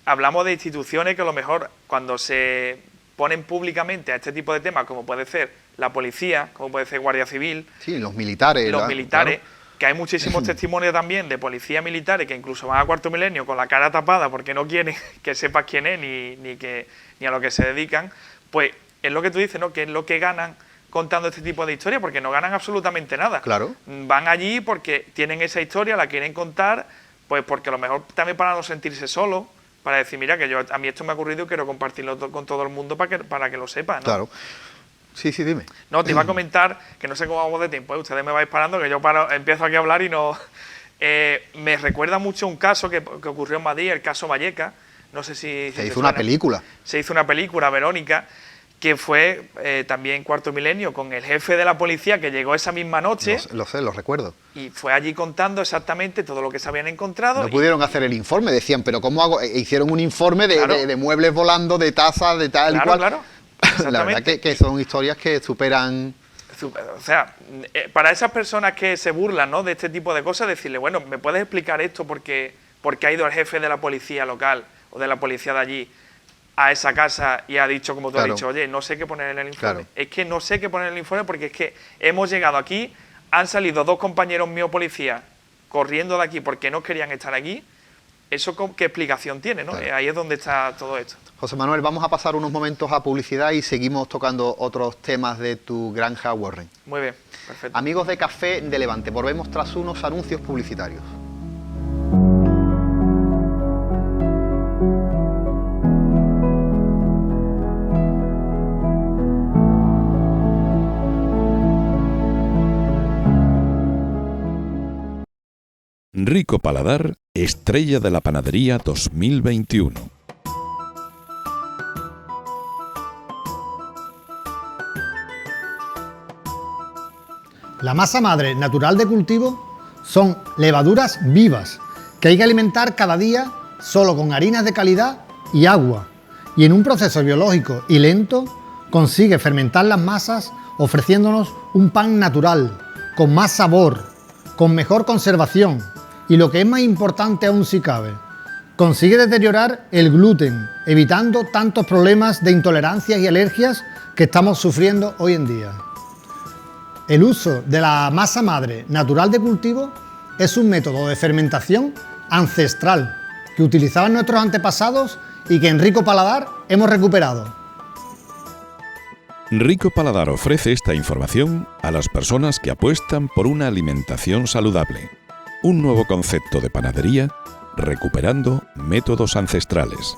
hablamos de instituciones que a lo mejor cuando se ponen públicamente a este tipo de temas, como puede ser la policía, como puede ser Guardia Civil... Sí, los militares. Los militares, claro. Que hay muchísimos testimonios también de policías militares que incluso van a Cuarto Milenio con la cara tapada porque no quieren que sepas quién es ni a lo que se dedican, pues... Es lo que tú dices, ¿no? Que es lo que ganan contando este tipo de historias, porque no ganan absolutamente nada. Claro. Van allí porque tienen esa historia, la quieren contar, pues porque a lo mejor también para no sentirse solos, para decir, mira, que a mí esto me ha ocurrido y quiero compartirlo con todo el mundo para que lo sepan, ¿no? Claro. Sí, dime. No, te iba a comentar, que no sé cómo vamos de tiempo, ustedes me vais parando, que yo empiezo aquí a hablar y no... me recuerda mucho un caso que ocurrió en Madrid, el caso Valleca, no sé si... Se hizo una película. Se hizo una película, Verónica, que fue también Cuarto Milenio, con el jefe de la policía que llegó esa misma noche. Lo sé, lo recuerdo. Y fue allí contando exactamente todo lo que se habían encontrado. No pudieron hacer el informe, decían, pero ¿cómo hago? Hicieron un informe de muebles volando, de tazas, de tal y cual. Claro, la verdad que son historias que superan... O sea, para esas personas que se burlan, ¿no?, de este tipo de cosas, decirle, bueno, ¿me puedes explicar esto porque ha ido el jefe de la policía local o de la policía de allí a esa casa y ha dicho, como tú has dicho, oye, no sé qué poner en el informe? Claro. Es que no sé qué poner en el informe porque es que hemos llegado aquí, han salido 2 compañeros míos policías corriendo de aquí porque no querían estar aquí. ¿Eso qué explicación tiene, no? Claro. Ahí es donde está todo esto. José Manuel, vamos a pasar unos momentos a publicidad y seguimos tocando otros temas de tu granja Warren. Muy bien, perfecto. Amigos de Café de Levante, volvemos tras unos anuncios publicitarios. Rico Paladar, estrella de la panadería 2021. La masa madre natural de cultivo son levaduras vivas que hay que alimentar cada día solo con harinas de calidad y agua, y en un proceso biológico y lento consigue fermentar las masas ofreciéndonos un pan natural, con más sabor, con mejor conservación y, lo que es más importante aún si cabe, consigue deteriorar el gluten, evitando tantos problemas de intolerancias y alergias que estamos sufriendo hoy en día. El uso de la masa madre natural de cultivo es un método de fermentación ancestral que utilizaban nuestros antepasados y que en Rico Paladar hemos recuperado. Rico Paladar ofrece esta información a las personas que apuestan por una alimentación saludable. Un nuevo concepto de panadería recuperando métodos ancestrales.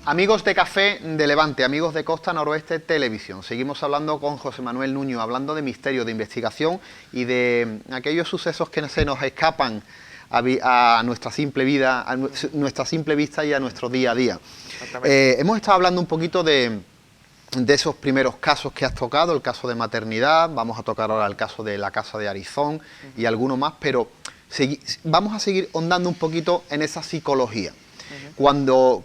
Amigos de Café de Levante, amigos de Costa Noroeste Televisión, seguimos hablando con José Manuel Nuño, hablando de misterio, de investigación y de aquellos sucesos que se nos escapan a nuestra simple vida, a nuestra simple vista y a nuestro día a día. Hemos estado hablando un poquito de esos primeros casos que has tocado, el caso de maternidad, vamos a tocar ahora el caso de la casa de Arizón y alguno más, pero vamos a seguir ahondando un poquito en esa psicología.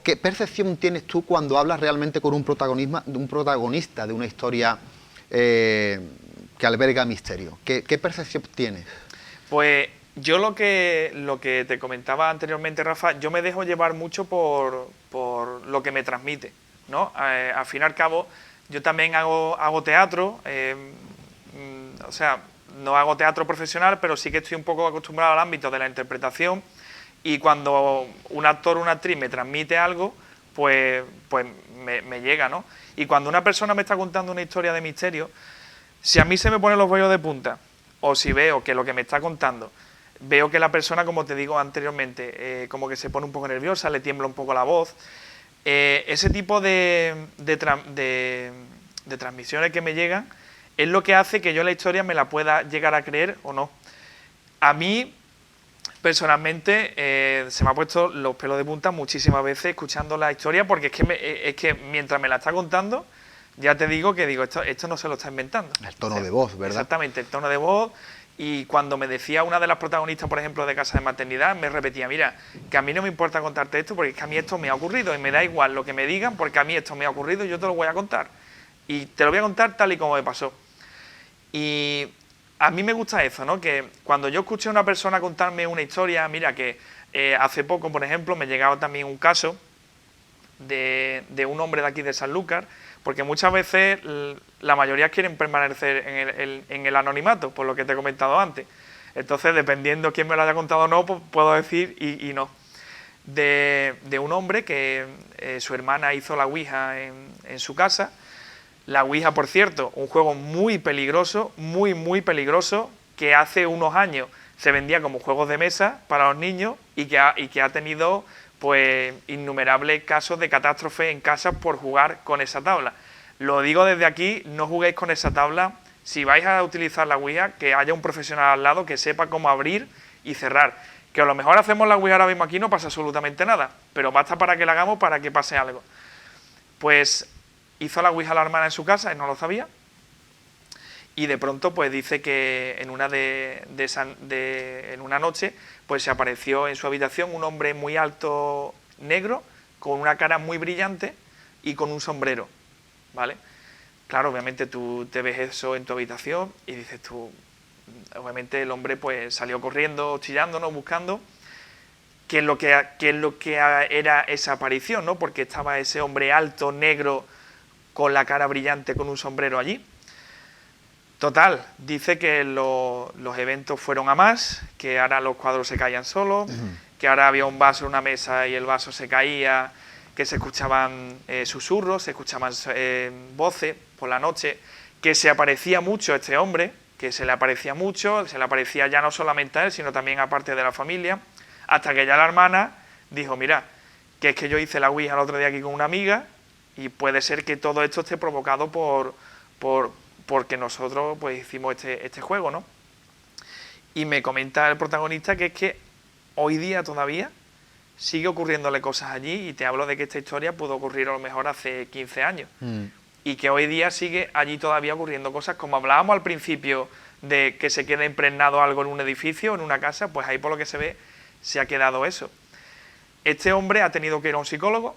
¿Qué percepción tienes tú cuando hablas realmente con un protagonista de una historia que alberga misterio? ¿Qué percepción tienes? Pues yo lo que te comentaba anteriormente, Rafa, yo me dejo llevar mucho por lo que me transmite, ¿no? Al fin y al cabo, yo también hago teatro, o sea, no hago teatro profesional, pero sí que estoy un poco acostumbrado al ámbito de la interpretación, y cuando un actor o una actriz me transmite algo, pues me llega, ¿no? Y cuando una persona me está contando una historia de misterio, si a mí se me ponen los vellos de punta, o si veo que lo que me está contando, veo que la persona, como te digo anteriormente, como que se pone un poco nerviosa, le tiembla un poco la voz, ese tipo de transmisiones que me llegan es lo que hace que yo la historia me la pueda llegar a creer o no. A mí, personalmente, se me ha puesto los pelos de punta muchísimas veces escuchando la historia, porque es que mientras me la está contando, ya te digo que esto no se lo está inventando. El tono de voz, ¿verdad? Exactamente, el tono de voz. Y cuando me decía una de las protagonistas, por ejemplo, de Casa de Maternidad, me repetía, mira, que a mí no me importa contarte esto porque es que a mí esto me ha ocurrido y me da igual lo que me digan porque a mí esto me ha ocurrido y yo te lo voy a contar. Y te lo voy a contar tal y como me pasó. Y a mí me gusta eso, ¿no? Que cuando yo escuché a una persona contarme una historia, mira que hace poco, por ejemplo, me llegaba también un caso de un hombre de aquí de Sanlúcar, porque muchas veces la mayoría quieren permanecer en el anonimato, por lo que te he comentado antes. Entonces, dependiendo quién me lo haya contado o no, pues puedo decir y no. De un hombre que su hermana hizo la Ouija en su casa. La Ouija, por cierto, un juego muy peligroso, muy peligroso, que hace unos años se vendía como juegos de mesa para los niños y que ha tenido pues innumerables casos de catástrofe en casa por jugar con esa tabla. Lo digo desde aquí, no juguéis con esa tabla. Si vais a utilizar la Ouija, que haya un profesional al lado que sepa cómo abrir y cerrar. Que a lo mejor hacemos la Ouija ahora mismo aquí, no pasa absolutamente nada, pero basta para que la hagamos para que pase algo. Pues hizo la Ouija la hermana en su casa, él no lo sabía, y de pronto pues dice que en una noche pues se apareció en su habitación un hombre muy alto, negro, con una cara muy brillante y con un sombrero, ¿vale? Claro, obviamente tú te ves eso en tu habitación y dices tú, obviamente el hombre pues salió corriendo, chillándonos, buscando qué es lo que era esa aparición, ¿no? Porque estaba ese hombre alto, negro, con la cara brillante, con un sombrero allí. Total, dice que los eventos fueron a más, que ahora los cuadros se caían solos, que ahora había un vaso en una mesa y el vaso se caía, que se escuchaban susurros, se escuchaban voces por la noche, que se aparecía mucho este hombre, que se le aparecía ya no solamente a él, sino también a parte de la familia, hasta que ya la hermana dijo, mira, que es que yo hice la Ouija el otro día aquí con una amiga y puede ser que todo esto esté provocado porque nosotros pues hicimos este juego, ¿no? Y me comenta el protagonista que es que hoy día todavía sigue ocurriéndole cosas allí, y te hablo de que esta historia pudo ocurrir a lo mejor hace 15 años. Y que hoy día sigue allí todavía ocurriendo cosas, como hablábamos al principio de que se queda impregnado algo en un edificio, en una casa, pues ahí por lo que se ve se ha quedado eso. Este hombre ha tenido que ir a un psicólogo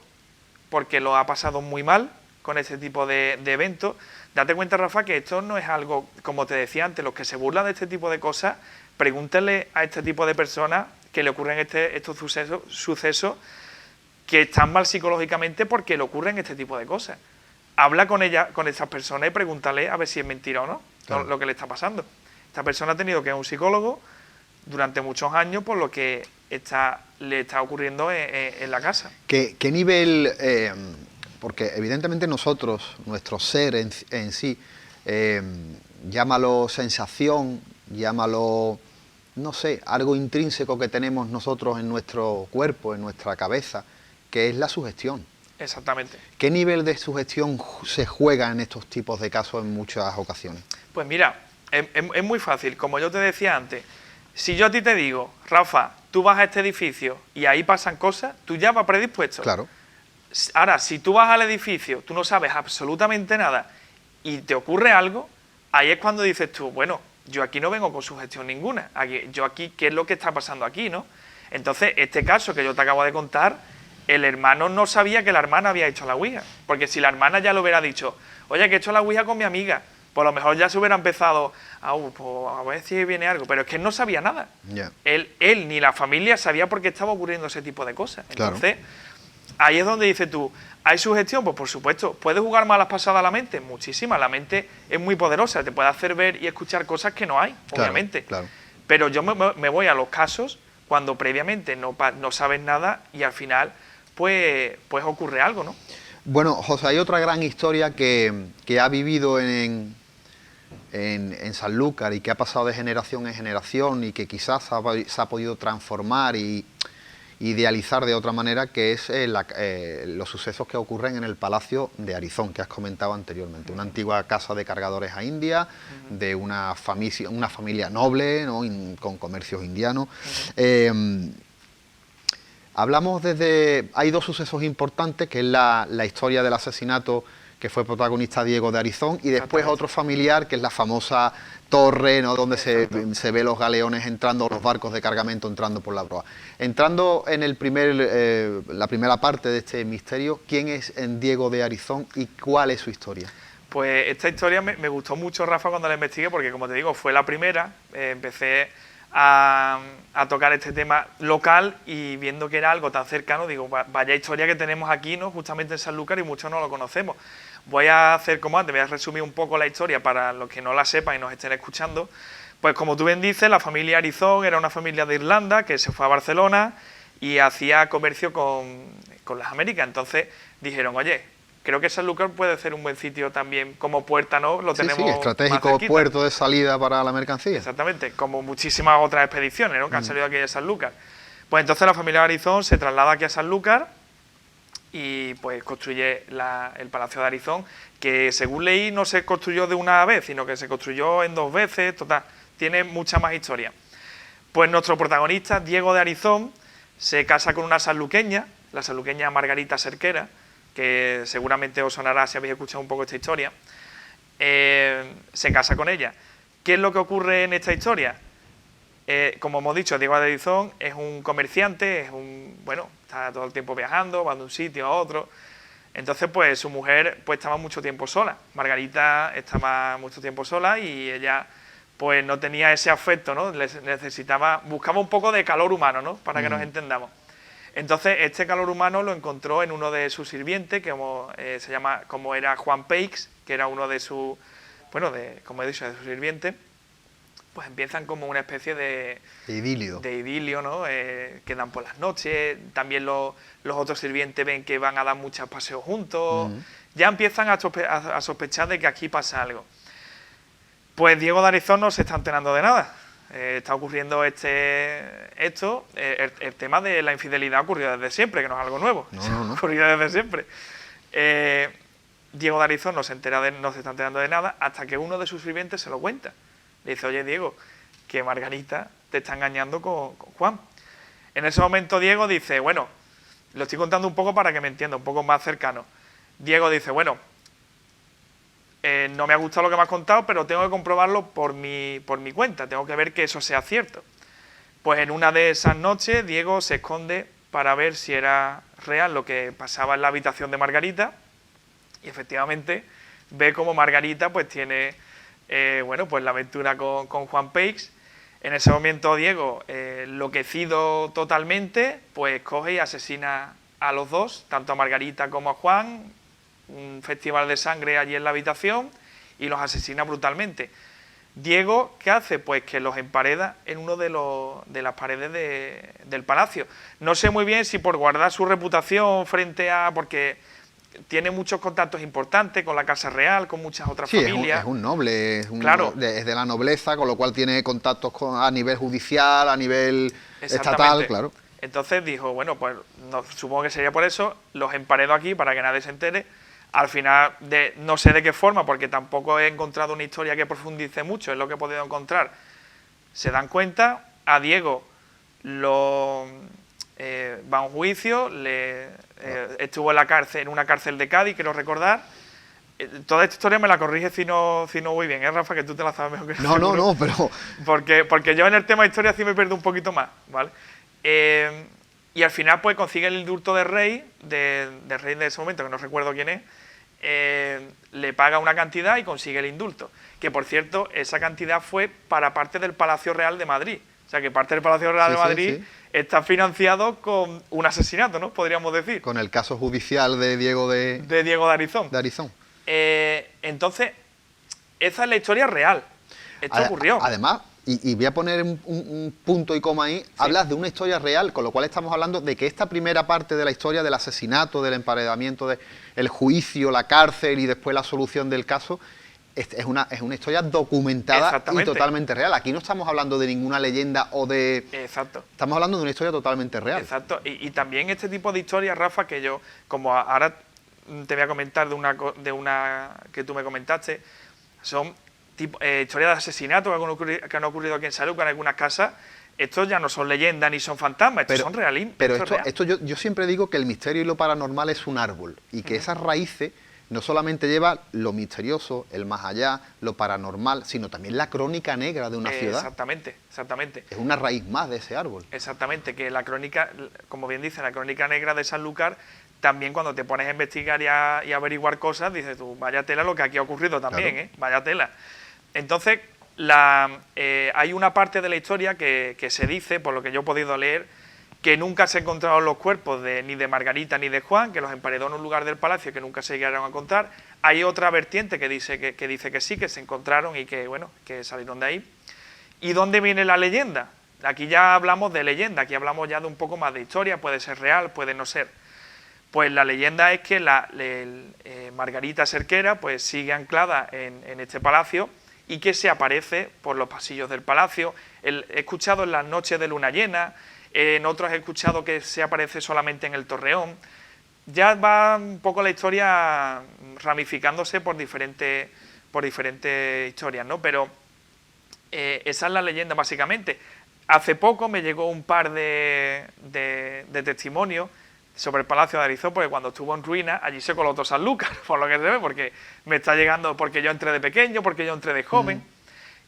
porque lo ha pasado muy mal con este tipo de eventos. Date cuenta, Rafa, que esto no es algo, como te decía antes, los que se burlan de este tipo de cosas, pregúntale a este tipo de personas que le ocurren estos sucesos que están mal psicológicamente porque le ocurren este tipo de cosas. Habla con estas personas y pregúntale a ver si es mentira o no, claro, lo que le está pasando. Esta persona ha tenido que ir a un psicólogo durante muchos años por lo que le está ocurriendo en la casa. ¿Qué nivel...? Porque evidentemente nosotros, nuestro ser en sí, llámalo sensación, llámalo, no sé, algo intrínseco que tenemos nosotros en nuestro cuerpo, en nuestra cabeza, que es la sugestión. Exactamente. ¿Qué nivel de sugestión se juega en estos tipos de casos en muchas ocasiones? Pues mira, es muy fácil. Como yo te decía antes, Si yo a ti te digo, Rafa, tú vas a este edificio y ahí pasan cosas, tú ya vas predispuesto. Claro. Ahora, si tú vas al edificio, tú no sabes absolutamente nada y te ocurre algo, ahí es cuando dices tú, bueno, yo aquí no vengo con sugestión ninguna. Yo aquí, ¿qué es lo que está pasando aquí, no? Entonces, este caso que yo te acabo de contar, el hermano no sabía que la hermana había hecho la ouija. Porque si la hermana ya lo hubiera dicho, oye, que he hecho la ouija con mi amiga, pues a lo mejor ya se hubiera empezado, pues a ver si viene algo. Pero es que él no sabía nada. Yeah. Él ni la familia sabía por qué estaba ocurriendo ese tipo de cosas. Entonces, Claro. ahí es donde dices tú, ¿hay sugestión? Pues por supuesto. ¿Puede jugar malas pasadas a la mente? Muchísimas. La mente es muy poderosa, te puede hacer ver y escuchar cosas que no hay, Claro, obviamente. claro. Pero yo me voy a los casos cuando previamente no sabes nada y al final pues ocurre algo, ¿no? Bueno, José, hay otra gran historia que ha vivido en Sanlúcar y que ha pasado de generación en generación y que quizás se ha podido transformar y idealizar de otra manera, que es los sucesos que ocurren en el Palacio de Arizón, que has comentado anteriormente. Una antigua casa de cargadores a India, de una familia noble, ¿no? Con comercios indianos. Hablamos hay dos sucesos importantes, que es la historia del asesinato que fue protagonista Diego de Arizón, y después otro familiar, que es la famosa torre, ¿no? Donde se ve los galeones entrando, los barcos de cargamento entrando por la proa. Entrando en la primera parte de este misterio, ¿quién es Diego de Arizón y cuál es su historia? Pues esta historia me gustó mucho, Rafa, cuando la investigué, porque como te digo, fue la primera. Empecé a tocar este tema local y viendo que era algo tan cercano, digo, vaya historia que tenemos aquí, ¿no? Justamente en Sanlúcar, y muchos no lo conocemos. Voy a hacer como antes, voy a resumir un poco la historia para los que no la sepan y nos estén escuchando. Pues como tú bien dices, la familia Arizón era una familia de Irlanda que se fue a Barcelona y hacía comercio con las Américas. Entonces dijeron, oye, creo que Sanlúcar puede ser un buen sitio también como puerta, ¿no? Lo tenemos sí, estratégico, más cerquita. puerto de salida para la mercancía. Exactamente, como muchísimas otras expediciones, ¿no? Que han salido aquí de Sanlúcar. Pues entonces la familia Arizón se traslada aquí a Sanlúcar y pues construye el Palacio de Arizón, que según leí no se construyó de una vez, sino que se construyó en 2 veces, total, tiene mucha más historia. Pues nuestro protagonista, Diego de Arizón, se casa con una sanluqueña, la sanluqueña Margarita Cerquera, que seguramente os sonará si habéis escuchado un poco esta historia. Se casa con ella. ¿Qué es lo que ocurre en esta historia? Como hemos dicho, Diego de Arizón es un comerciante, está todo el tiempo viajando, va de un sitio a otro. Entonces, pues su mujer pues estaba mucho tiempo sola. Margarita estaba mucho tiempo sola y ella pues no tenía ese afecto, ¿no? Buscaba un poco de calor humano, ¿no? Para que nos entendamos. Entonces, este calor humano lo encontró en uno de sus sirvientes, que como era Juan Peix, que era uno de sus, como he dicho, de sus sirvientes. Pues empiezan como una especie de idilio, ¿no? Quedan por las noches, también los otros sirvientes ven que van a dar muchos paseos juntos, ya empiezan a sospechar de que aquí pasa algo. Pues Diego de Arizón no se está enterando de nada, está ocurriendo el tema de la infidelidad ocurrió desde siempre, que no es algo nuevo, no. ocurrió desde siempre. Diego de Arizón no se está enterando de nada hasta que uno de sus sirvientes se lo cuenta. Le dice, oye, Diego, que Margarita te está engañando con Juan. En ese momento Diego dice, bueno, lo estoy contando un poco para que me entienda, un poco más cercano. Diego dice, bueno, no me ha gustado lo que me has contado, pero tengo que comprobarlo por mi cuenta, tengo que ver que eso sea cierto. Pues en una de esas noches Diego se esconde para ver si era real lo que pasaba en la habitación de Margarita y efectivamente ve como Margarita pues tiene... pues la aventura con Juan Peix. En ese momento Diego, enloquecido totalmente, pues coge y asesina a los dos, tanto a Margarita como a Juan, un festival de sangre allí en la habitación, y los asesina brutalmente. Diego, ¿qué hace? Pues que los empareda en uno de las paredes del palacio. No sé muy bien si por guardar su reputación porque tiene muchos contactos importantes con la Casa Real, con muchas otras familias. Es un noble, Claro. Es de la nobleza, con lo cual tiene contactos a nivel judicial, a nivel estatal, claro. Entonces dijo, bueno, pues supongo que sería por eso, los emparedo aquí para que nadie se entere. Al final, no sé de qué forma, porque tampoco he encontrado una historia que profundice mucho, es lo que he podido encontrar. Se dan cuenta, a Diego va a un juicio, estuvo en la cárcel, en una cárcel de Cádiz, quiero recordar. Toda esta historia me la corrige si no voy bien, Rafa? Que tú te la sabes mejor que yo. No, pero... Porque yo en el tema de historia sí me pierdo un poquito más, ¿vale? Y al final pues consigue el indulto del rey de ese momento, que no recuerdo quién es, le paga una cantidad y consigue el indulto. Que por cierto, esa cantidad fue para parte del Palacio Real de Madrid. O sea que parte del Palacio Real de Madrid está financiado con un asesinato, ¿no? Podríamos decir. Con el caso judicial de Diego de Arizón. Entonces, esa es la historia real. Esto ocurrió. Además, y voy a poner un punto y coma ahí, hablas de una historia real, con lo cual estamos hablando de que esta primera parte de la historia del asesinato, del emparedamiento, el juicio, la cárcel y después la solución del caso, es una historia documentada y totalmente real. Aquí no estamos hablando de ninguna leyenda o de... Exacto. Estamos hablando de una historia totalmente real. Exacto. Y también este tipo de historias, Rafa, que yo, como ahora te voy a comentar de una que tú me comentaste, son historias de asesinato que han ocurrido aquí en Sanlúcar en algunas casas. Estos ya no son leyendas ni son fantasmas, estos son realistas. Pero esto yo siempre digo que el misterio y lo paranormal es un árbol y que esas raíces no solamente lleva lo misterioso, el más allá, lo paranormal, sino también la crónica negra de una ciudad. Exactamente. Es una raíz más de ese árbol. Exactamente, que la crónica, como bien dice, la crónica negra de Sanlúcar, también cuando te pones a investigar y a averiguar cosas, dices tú, vaya tela lo que aquí ha ocurrido también, claro. Vaya tela. Entonces, hay una parte de la historia que se dice, por lo que yo he podido leer, que nunca se encontraron los cuerpos ni de Margarita ni de Juan, que los emparedó en un lugar del palacio que nunca se llegaron a encontrar. Hay otra vertiente que dice que sí, que se encontraron y que, bueno, que salieron de ahí. ¿Y dónde viene la leyenda? Aquí ya hablamos de leyenda, aquí hablamos ya de un poco más de historia, puede ser real, puede no ser. Pues la leyenda es que Margarita Cerquera pues sigue anclada en este palacio y que se aparece por los pasillos del palacio. He escuchado en las noches de luna llena, en otros he escuchado que se aparece solamente en el Torreón. Ya va un poco la historia ramificándose por diferentes historias, ¿no? Pero esa es la leyenda básicamente. Hace poco me llegó un par de testimonios sobre el Palacio de Arizón, porque cuando estuvo en ruinas, allí se coló todo Sanlúcar, por lo que se ve, porque me está llegando, porque yo entré de pequeño, porque yo entré de joven,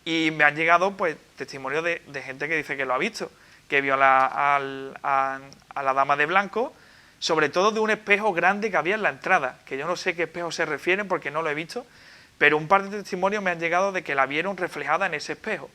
y me han llegado pues testimonios de gente que dice que lo ha visto, que vio a la dama de blanco, sobre todo de un espejo grande que había en la entrada, que yo no sé qué espejo se refieren porque no lo he visto, pero un par de testimonios me han llegado de que la vieron reflejada en ese espejo.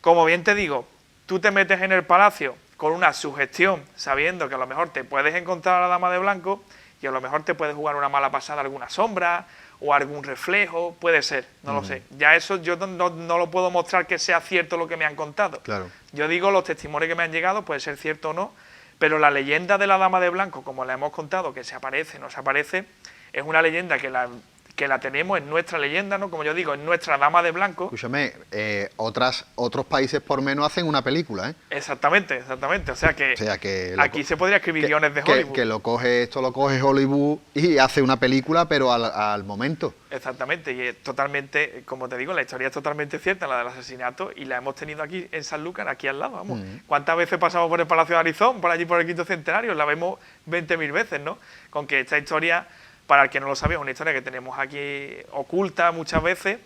Como bien te digo, tú te metes en el palacio con una sugestión, sabiendo que a lo mejor te puedes encontrar a la dama de blanco y a lo mejor te puedes jugar una mala pasada alguna sombra o algún reflejo, puede ser, no lo sé. Ya eso yo no lo puedo mostrar que sea cierto lo que me han contado. Claro. Yo digo, los testimonios que me han llegado, puede ser cierto o no, pero la leyenda de la dama de blanco, como la hemos contado, que se aparece, no se aparece, es una leyenda que la tenemos, en nuestra leyenda, ¿no? Como yo digo, en nuestra dama de blanco. Escúchame, otros países por menos hacen una película, ¿eh? Exactamente. O sea que aquí se podría escribir guiones de Hollywood. Esto lo coge Hollywood y hace una película, pero al momento. Exactamente, y es totalmente, como te digo, la historia es totalmente cierta, la del asesinato, y la hemos tenido aquí en Sanlúcar, aquí al lado, vamos. ¿Cuántas veces pasamos por el Palacio de Arizón, por allí por el Quinto Centenario? La vemos 20.000 veces, ¿no? Con que esta historia, para el que no lo sabe, es una historia que tenemos aquí oculta muchas veces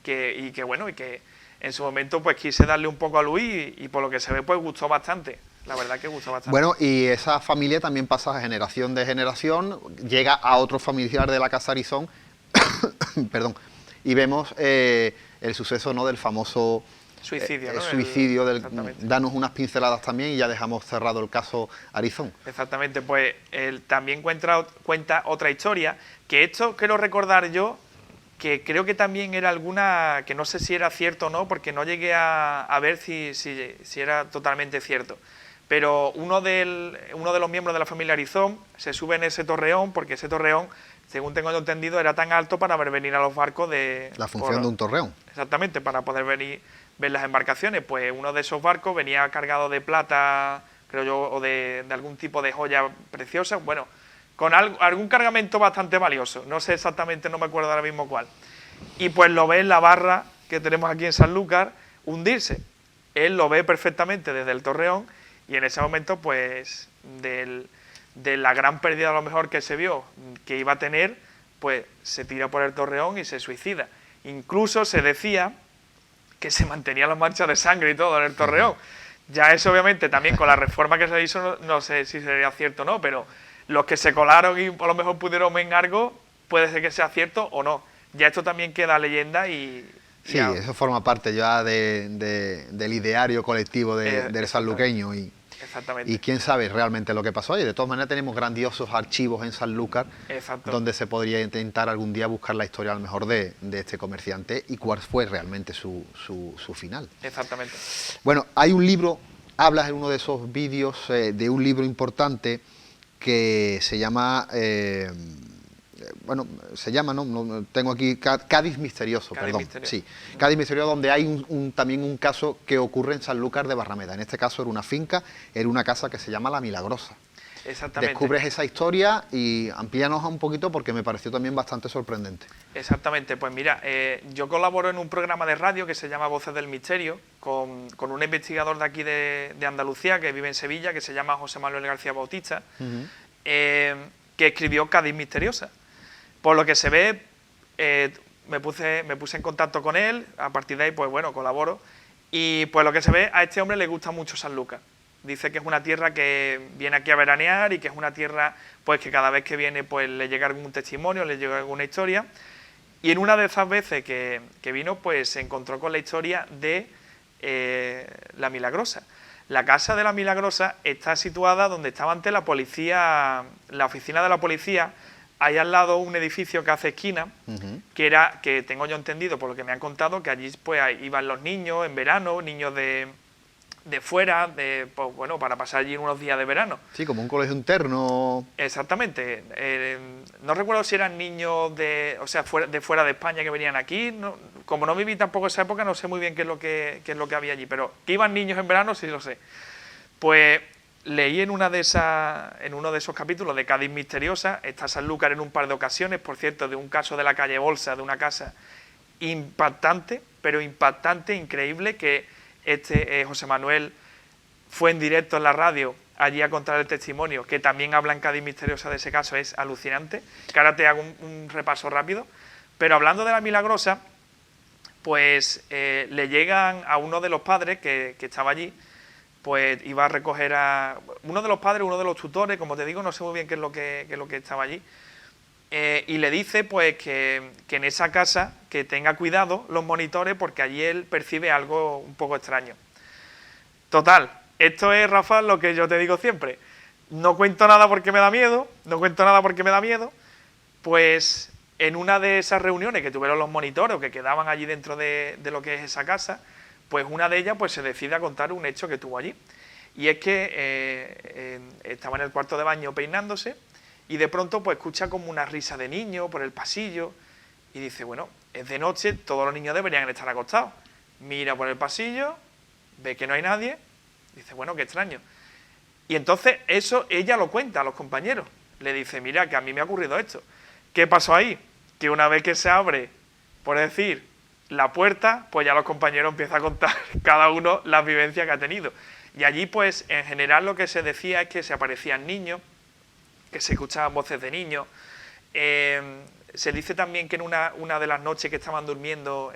y que en su momento pues quise darle un poco a luz y por lo que se ve pues gustó bastante. La verdad que gustó bastante. Bueno, y esa familia también pasa de generación de generación, llega a otro familiar de la Casa Arizón, perdón, y vemos el suceso, ¿no?, del famoso suicidio, ¿no? Suicidio danos unas pinceladas también y ya dejamos cerrado el caso Arizón. Exactamente, pues él también cuenta otra historia, que esto quiero recordar yo, que creo que también era alguna, que no sé si era cierto o no, porque no llegué a ver si era totalmente cierto. Pero uno de los miembros de la familia Arizón se sube en ese torreón, porque ese torreón, según tengo yo entendido, era tan alto para ver venir a los barcos de... La función de un torreón. Exactamente, para poder ver las embarcaciones. Pues uno de esos barcos venía cargado de plata, creo yo, o de algún tipo de joya preciosa, bueno, con algún cargamento bastante valioso. No sé exactamente, no me acuerdo ahora mismo cuál. Y pues lo ve en la barra que tenemos aquí en Sanlúcar hundirse. él lo ve perfectamente desde el torreón y en ese momento, pues, de la gran pérdida a lo mejor que se vio que iba a tener, pues se tira por el torreón y se suicida. Incluso se decía que se mantenía las manchas de sangre y todo en el torreón. Ya eso obviamente también con la reforma que se hizo, no sé si sería cierto o no, pero los que se colaron y a lo mejor pudieron mengargo, puede ser que sea cierto o no. Ya esto también queda leyenda y... Sí, eso forma parte ya del ideario colectivo del sanluqueño exactamente. Y quién sabe realmente lo que pasó. Y de todas maneras tenemos grandiosos archivos en Sanlúcar donde se podría intentar algún día buscar la historia a lo mejor de este comerciante y cuál fue realmente su final. Exactamente. Bueno, hay un libro, hablas en uno de esos vídeos de un libro importante que se llama... no tengo aquí, Cádiz Misterioso, Sí, Cádiz Misterioso, donde hay también un caso que ocurre en Sanlúcar de Barrameda. En este caso era una finca, era una casa que se llama La Milagrosa. Exactamente. Descubres esa historia y amplíanos un poquito porque me pareció también bastante sorprendente. Exactamente, pues mira, yo colaboro en un programa de radio que se llama Voces del Misterio con un investigador de aquí de Andalucía que vive en Sevilla, que se llama José Manuel García Bautista, que escribió Cádiz Misteriosa. Por lo que se ve, me puse en contacto con él, a partir de ahí, pues bueno, colaboro, y pues lo que se ve, a este hombre le gusta mucho Sanlúcar. Dice que es una tierra que viene aquí a veranear y que es una tierra, pues que cada vez que viene, pues le llega algún testimonio, le llega alguna historia, y en una de esas veces que vino, pues se encontró con la historia de La Milagrosa. La casa de La Milagrosa está situada donde estaba antes la policía, la oficina de la policía. Hay al lado un edificio que hace esquina, que tengo yo entendido por lo que me han contado, que allí pues iban los niños en verano, niños de fuera, pues bueno, para pasar allí unos días de verano. Sí, como un colegio interno. Exactamente. No recuerdo si eran niños de fuera de España que venían aquí. No, como no viví tampoco esa época, no sé muy bien qué es lo que había allí, pero que iban niños en verano sí lo sé. Pues leí en uno de esos capítulos de Cádiz Misteriosa, está Sanlúcar en un par de ocasiones, por cierto, de un caso de la calle Bolsa, de una casa impactante, pero impactante, increíble, que José Manuel fue en directo en la radio allí a contar el testimonio, que también habla en Cádiz Misteriosa de ese caso, es alucinante, que ahora te hago un repaso rápido. Pero hablando de La Milagrosa, pues le llegan a uno de los padres que estaba allí, pues iba a recoger a uno de los padres, uno de los tutores, como te digo, no sé muy bien qué es lo que estaba allí, y le dice pues que en esa casa que tenga cuidado los monitores porque allí él percibe algo un poco extraño. Total, esto es, Rafa, lo que yo te digo siempre, no cuento nada porque me da miedo, pues en una de esas reuniones que tuvieron los monitores o que quedaban allí dentro de lo que es esa casa, pues una de ellas pues se decide a contar un hecho que tuvo allí. Y es que estaba en el cuarto de baño peinándose y de pronto pues escucha como una risa de niño por el pasillo y dice, bueno, es de noche, todos los niños deberían estar acostados. Mira por el pasillo, ve que no hay nadie, dice, bueno, qué extraño. Y entonces eso ella lo cuenta a los compañeros. Le dice, mira, que a mí me ha ocurrido esto. ¿Qué pasó ahí? Que una vez que se abre, por decir, la puerta, pues ya los compañeros empiezan a contar cada uno las vivencias que ha tenido. Y allí, pues, en general lo que se decía es que se aparecían niños, que se escuchaban voces de niños. Se dice también que en una de las noches que estaban durmiendo,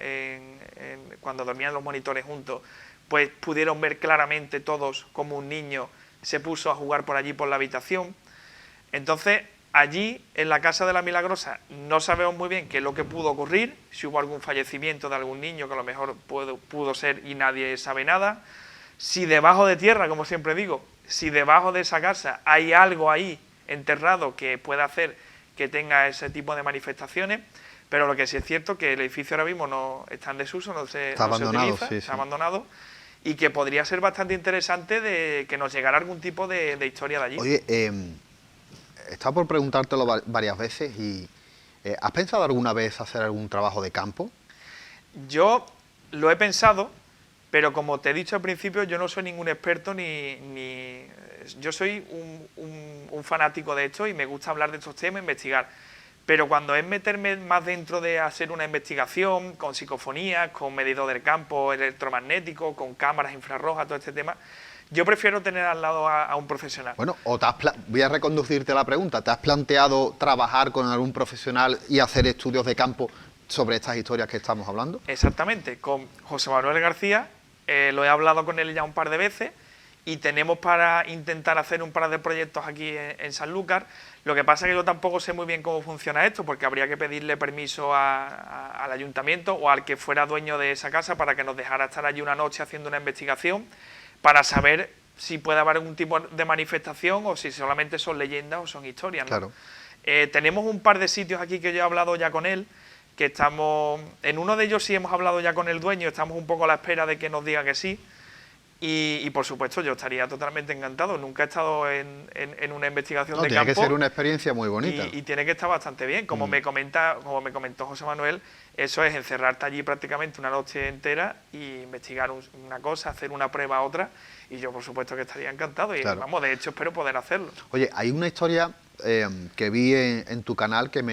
cuando dormían los monitores juntos, pues pudieron ver claramente todos como un niño se puso a jugar por allí por la habitación. Entonces, allí, en la casa de La Milagrosa, no sabemos muy bien qué es lo que pudo ocurrir, si hubo algún fallecimiento de algún niño, que a lo mejor pudo ser y nadie sabe nada, si debajo de tierra, como siempre digo, si debajo de esa casa hay algo ahí enterrado que pueda hacer que tenga ese tipo de manifestaciones, pero lo que sí es cierto es que el edificio ahora mismo no está en desuso, no se utiliza, está abandonado, y que podría ser bastante interesante de que nos llegara algún tipo de historia de allí. Oye, he estado por preguntártelo varias veces y ¿has pensado alguna vez hacer algún trabajo de campo? Yo lo he pensado, pero como te he dicho al principio, yo no soy ningún experto yo soy un fanático de esto y me gusta hablar de estos temas, investigar. pero cuando es meterme más dentro de hacer una investigación con psicofonías, con medidor del campo electromagnético, con cámaras infrarrojas, todo este tema, yo prefiero tener al lado a un profesional. Bueno, voy a reconducirte la pregunta. ¿Te has planteado trabajar con algún profesional y hacer estudios de campo sobre estas historias que estamos hablando? Exactamente, con José Manuel García, lo he hablado con él ya un par de veces y tenemos para intentar hacer un par de proyectos aquí en Sanlúcar. Lo que pasa es que yo tampoco sé muy bien cómo funciona esto, porque habría que pedirle permiso al ayuntamiento o al que fuera dueño de esa casa para que nos dejara estar allí una noche haciendo una investigación para saber si puede haber algún tipo de manifestación o si solamente son leyendas o son historias, ¿no? Claro. Tenemos un par de sitios aquí que yo he hablado ya con él, que estamos... En uno de ellos sí hemos hablado ya con el dueño, estamos un poco a la espera de que nos diga que sí. Y por supuesto yo estaría totalmente encantado. Nunca he estado en una investigación de campo. Tiene que ser una experiencia muy bonita. Y tiene que estar bastante bien. Como me comentó José Manuel, eso es encerrarte allí prácticamente una noche entera y investigar una cosa, hacer una prueba a otra. Y yo por supuesto que estaría encantado. Y claro. Vamos, de hecho espero poder hacerlo. Oye, hay una historia que vi en tu canal que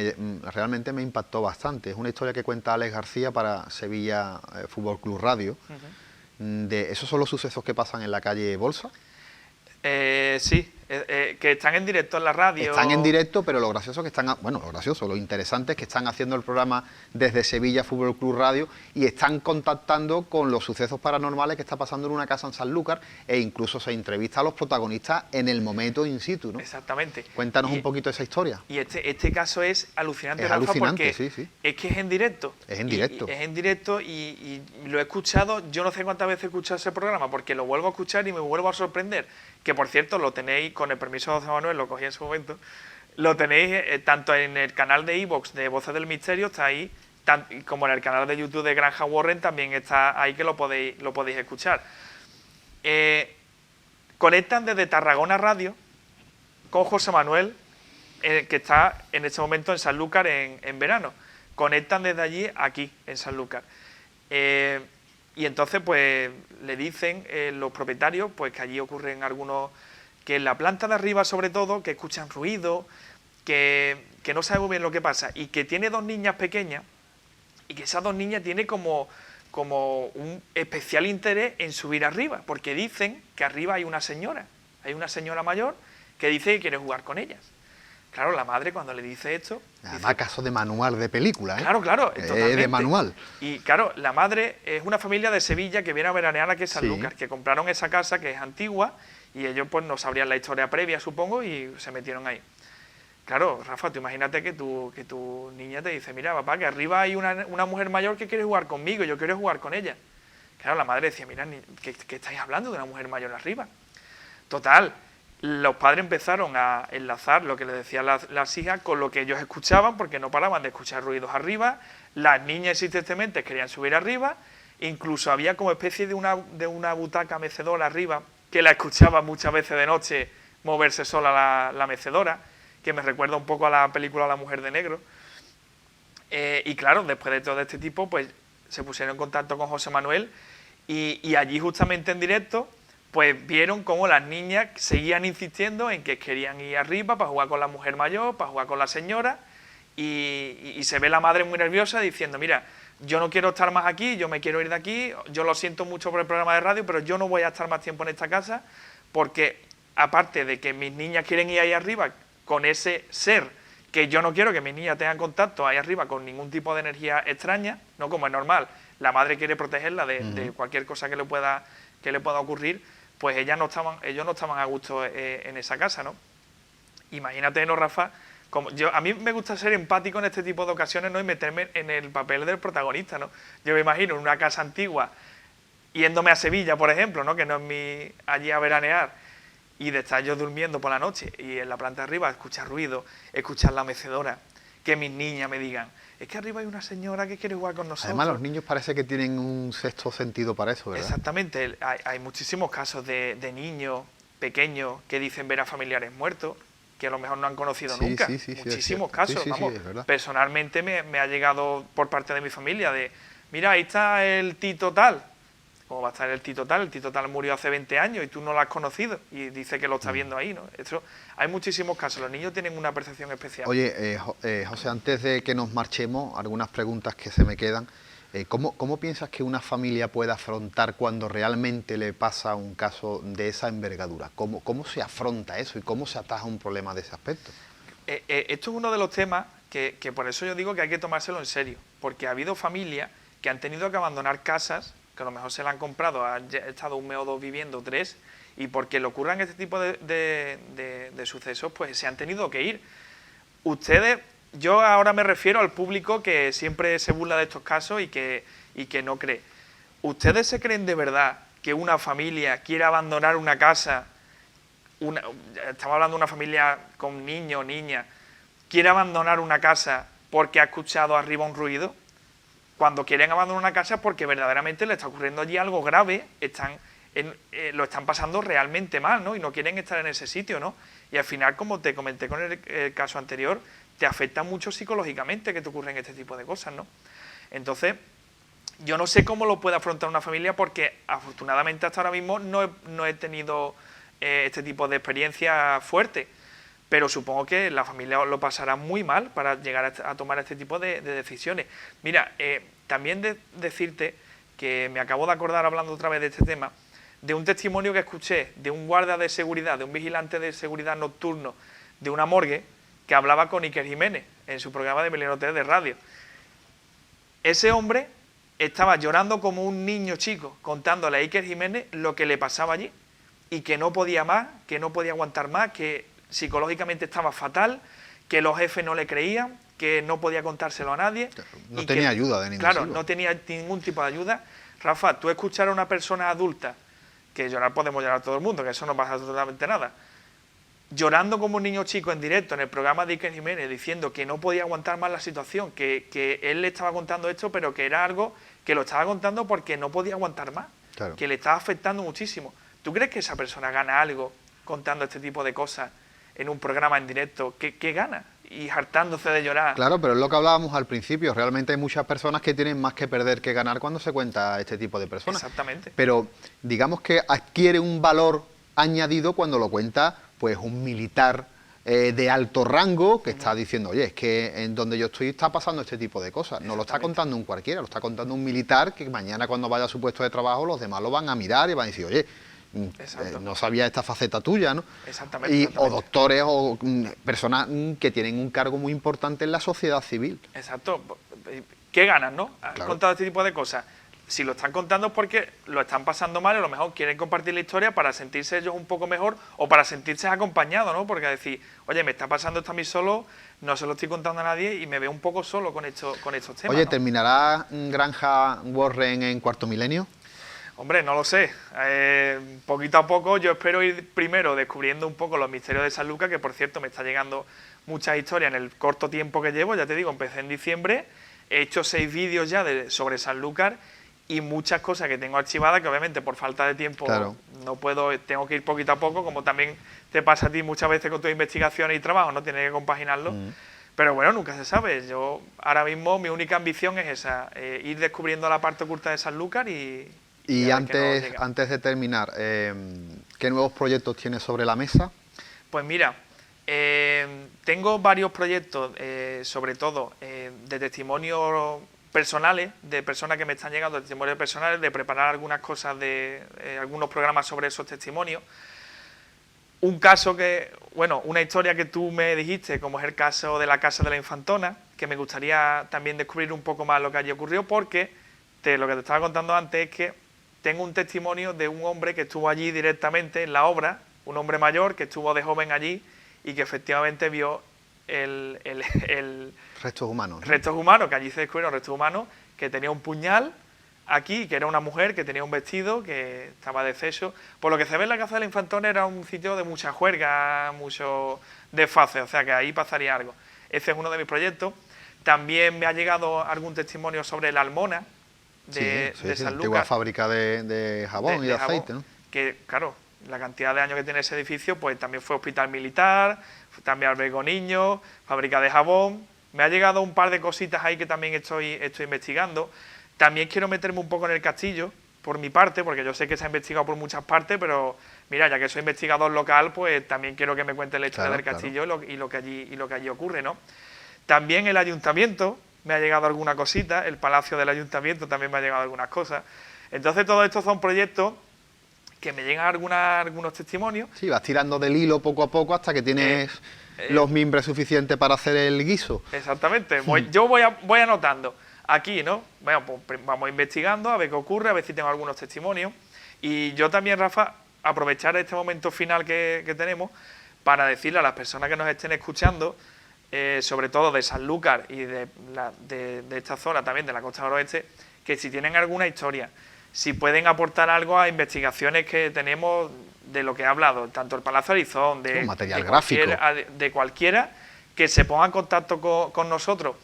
realmente me impactó bastante. Es una historia que cuenta Alex García para Sevilla Fútbol Club Radio. ¿Esos son los sucesos que pasan en la calle Bolsa? Sí, que están en directo en la radio. Están en directo, pero lo gracioso que lo interesante es que están haciendo el programa desde Sevilla Fútbol Club Radio y están contactando con los sucesos paranormales que está pasando en una casa en Sanlúcar e incluso se entrevista a los protagonistas en el momento in situ, ¿no? Exactamente. Cuéntanos un poquito esa historia. Y este caso es alucinante, es Rafa, alucinante, porque sí. es que es en directo. Es en directo. Es en directo y lo he escuchado, yo no sé cuántas veces he escuchado ese programa, porque lo vuelvo a escuchar y me vuelvo a sorprender. Que por cierto, lo tenéis, con el permiso de José Manuel, lo cogí en su momento, lo tenéis tanto en el canal de iVoox de Voces del Misterio, está ahí, como en el canal de YouTube de Granja Warren, también está ahí que lo podéis escuchar. Conectan desde Tarragona Radio con José Manuel, que está en este momento en Sanlúcar en verano. Conectan desde allí aquí, en Sanlúcar. Y entonces pues le dicen los propietarios pues que allí ocurren algunos, que en la planta de arriba sobre todo, que escuchan ruido, que no saben muy bien lo que pasa y que tiene dos niñas pequeñas y que esas dos niñas tienen como un especial interés en subir arriba, porque dicen que arriba hay una señora mayor que dice que quiere jugar con ellas. Claro, la madre cuando le dice esto... Además, caso de manual de película, ¿eh? Claro, totalmente. De manual. Y claro, la madre es una familia de Sevilla que viene a veranear aquí en Sanlúcar, que compraron esa casa que es antigua y ellos pues no sabrían la historia previa, supongo, y se metieron ahí. Claro, Rafa, tú imagínate que tu niña te dice, mira, papá, que arriba hay una mujer mayor que quiere jugar conmigo, yo quiero jugar con ella. Claro, la madre decía, mira, ¿qué estáis hablando de una mujer mayor arriba? Total, los padres empezaron a enlazar lo que les decían las hijas con lo que ellos escuchaban, porque no paraban de escuchar ruidos arriba. Las niñas insistentemente querían subir arriba, incluso había como especie de una butaca mecedora arriba, que la escuchaba muchas veces de noche moverse sola la mecedora, que me recuerda un poco a la película La mujer de negro. Y claro, después de todo este tipo, pues se pusieron en contacto con José Manuel y allí justamente en directo pues vieron cómo las niñas seguían insistiendo en que querían ir arriba para jugar con la mujer mayor, para jugar con la señora, y se ve la madre muy nerviosa diciendo, mira, yo no quiero estar más aquí, yo me quiero ir de aquí, yo lo siento mucho por el programa de radio, pero yo no voy a estar más tiempo en esta casa, porque aparte de que mis niñas quieren ir ahí arriba con ese ser, que yo no quiero que mis niñas tengan contacto ahí arriba con ningún tipo de energía extraña, no como es normal, la madre quiere protegerla de cualquier cosa que le pueda ocurrir, pues ellos no estaban a gusto en esa casa, ¿no? Imagínate, ¿no, Rafa? A mí me gusta ser empático en este tipo de ocasiones, ¿no? Y meterme en el papel del protagonista, ¿no? Yo me imagino en una casa antigua, yéndome a Sevilla, por ejemplo, ¿no? Que no es allí a veranear, y de estar yo durmiendo por la noche, y en la planta de arriba escuchar ruido, escuchar la mecedora, que mis niñas me digan, es que arriba hay una señora que quiere jugar con nosotros. Además, los niños parece que tienen un sexto sentido para eso, ¿verdad? Exactamente. Hay muchísimos casos de niños pequeños que dicen ver a familiares muertos, que a lo mejor no han conocido nunca. Muchísimos casos, vamos. Personalmente me ha llegado por parte de mi familia de, mira, ahí está el Tito tal, ¿Cómo va a estar el Tito Tal? El Tito Tal murió hace 20 años y tú no lo has conocido y dice que lo está viendo ahí, ¿no? Esto, hay muchísimos casos, los niños tienen una percepción especial. Oye, José, antes de que nos marchemos, algunas preguntas que se me quedan. ¿Cómo piensas que una familia puede afrontar cuando realmente le pasa un caso de esa envergadura? ¿Cómo se afronta eso y cómo se ataja un problema de ese aspecto? Esto es uno de los temas que por eso yo digo que hay que tomárselo en serio, porque ha habido familias que han tenido que abandonar casas, que a lo mejor se la han comprado, han estado un mes o dos viviendo, 3, y porque le ocurran este tipo de sucesos, pues se han tenido que ir. Ustedes, yo ahora me refiero al público que siempre se burla de estos casos y que no cree. ¿Ustedes se creen de verdad que una familia quiere abandonar una casa? Estamos hablando de una familia con niños, niñas, quiere abandonar una casa porque ha escuchado arriba un ruido. Cuando quieren abandonar una casa es porque verdaderamente le está ocurriendo allí algo grave, lo están pasando realmente mal, ¿no? Y no quieren estar en ese sitio, ¿no? Y al final, como te comenté con el caso anterior, te afecta mucho psicológicamente que te ocurren este tipo de cosas, ¿no? Entonces, yo no sé cómo lo puede afrontar una familia porque afortunadamente hasta ahora mismo no he tenido este tipo de experiencia fuerte, pero supongo que la familia lo pasará muy mal para llegar a tomar este tipo de decisiones. Mira, también decirte que me acabo de acordar, hablando otra vez de este tema, de un testimonio que escuché de un guardia de seguridad, de un vigilante de seguridad nocturno de una morgue, que hablaba con Iker Jiménez en su programa de Milenio 3 de radio. Ese hombre estaba llorando como un niño chico, contándole a Iker Jiménez lo que le pasaba allí y que no podía más, que no podía aguantar más, que psicológicamente estaba fatal, que los jefes no le creían, que no podía contárselo a nadie. No tenía ayuda de ningún tipo. Claro, no tenía ningún tipo de ayuda. Rafa, tú escuchar a una persona adulta, que llorar podemos llorar todo el mundo, que eso no pasa absolutamente nada, llorando como un niño chico en directo en el programa de Iker Jiménez, diciendo que no podía aguantar más la situación, que él le estaba contando esto, pero que era algo que lo estaba contando porque no podía aguantar más, claro, que le estaba afectando muchísimo. ¿Tú crees que esa persona gana algo contando este tipo de cosas en un programa en directo? ¿Qué gana? Y hartándose de llorar. Claro, pero es lo que hablábamos al principio. Realmente hay muchas personas que tienen más que perder que ganar cuando se cuenta este tipo de personas. Exactamente. Pero digamos que adquiere un valor añadido cuando lo cuenta pues un militar de alto rango que está diciendo, oye, es que en donde yo estoy está pasando este tipo de cosas. No lo está contando un cualquiera, lo está contando un militar que mañana cuando vaya a su puesto de trabajo los demás lo van a mirar y van a decir, oye, no sabía esta faceta tuya, ¿no? Exactamente. O doctores o personas que tienen un cargo muy importante en la sociedad civil. Exacto. ¿Qué ganan, no? Han Claro. contado este tipo de cosas. Si lo están contando es porque lo están pasando mal y a lo mejor quieren compartir la historia para sentirse ellos un poco mejor o para sentirse acompañados, ¿no? Porque decir, oye, me está pasando esto a mí solo, no se lo estoy contando a nadie y me veo un poco solo con estos temas. Oye, ¿no? ¿terminará Granja Warren en Cuarto Milenio? Hombre, no lo sé. Poquito a poco yo espero ir primero descubriendo un poco los misterios de San Lucas, que por cierto me está llegando muchas historias en el corto tiempo que llevo. Ya te digo, empecé en diciembre, he hecho 6 vídeos ya sobre San Lucas y muchas cosas que tengo archivadas que obviamente por falta de tiempo Claro. no puedo, tengo que ir poquito a poco, como también te pasa a ti muchas veces con tus investigaciones y trabajo, ¿no? Tienes que compaginarlo. Pero bueno, nunca se sabe. Yo ahora mismo mi única ambición es esa, ir descubriendo la parte oculta de San Lucas Y a ver qué nos llega. antes de terminar, ¿qué nuevos proyectos tienes sobre la mesa? Pues mira, tengo varios proyectos, sobre todo de testimonios personales, de personas que me están llegando, testimonios personales, de preparar algunas cosas, algunos programas sobre esos testimonios. Un caso una historia que tú me dijiste, como es el caso de la Casa de la Infantona, que me gustaría también descubrir un poco más lo que allí ocurrió, porque lo que te estaba contando antes es que tengo un testimonio de un hombre que estuvo allí directamente en la obra, un hombre mayor que estuvo de joven allí y que efectivamente vio el Restos humanos, ¿no? restos humanos, que allí se descubrieron restos humanos, que tenía un puñal aquí, que era una mujer, que tenía un vestido, que estaba deshecho. Por lo que se ve en la Casa de la Infantona era un sitio de mucha juerga, mucho desfase, o sea que ahí pasaría algo. Ese es uno de mis proyectos. También me ha llegado algún testimonio sobre la Almona de San antigua Lucas. fábrica de jabón y de jabón, aceite, ¿no? Que, claro, la cantidad de años que tiene ese edificio, pues también fue hospital militar, también albergó niños, fábrica de jabón. Me ha llegado un par de cositas ahí que también estoy investigando. También quiero meterme un poco en el castillo, por mi parte, porque yo sé que se ha investigado por muchas partes, pero mira, ya que soy investigador local, pues también quiero que me cuente la historia del castillo y lo que allí ocurre, ¿no? También el ayuntamiento me ha llegado alguna cosita, el palacio del ayuntamiento también me ha llegado algunas cosas. Entonces todos estos son proyectos que me llegan algunos testimonios. Sí, vas tirando del hilo poco a poco hasta que tienes los mimbres suficientes para hacer el guiso. Exactamente, yo voy anotando aquí, ¿no? Bueno, pues vamos investigando a ver qué ocurre, a ver si tengo algunos testimonios. Y yo también, Rafa, aprovechar este momento final que tenemos para decirle a las personas que nos estén escuchando, sobre todo de Sanlúcar y de esta zona también, de la costa noroeste, que si tienen alguna historia, si pueden aportar algo a investigaciones que tenemos de lo que he hablado, tanto el Palacio Arizón, de material gráfico, de cualquiera, que se ponga en contacto con nosotros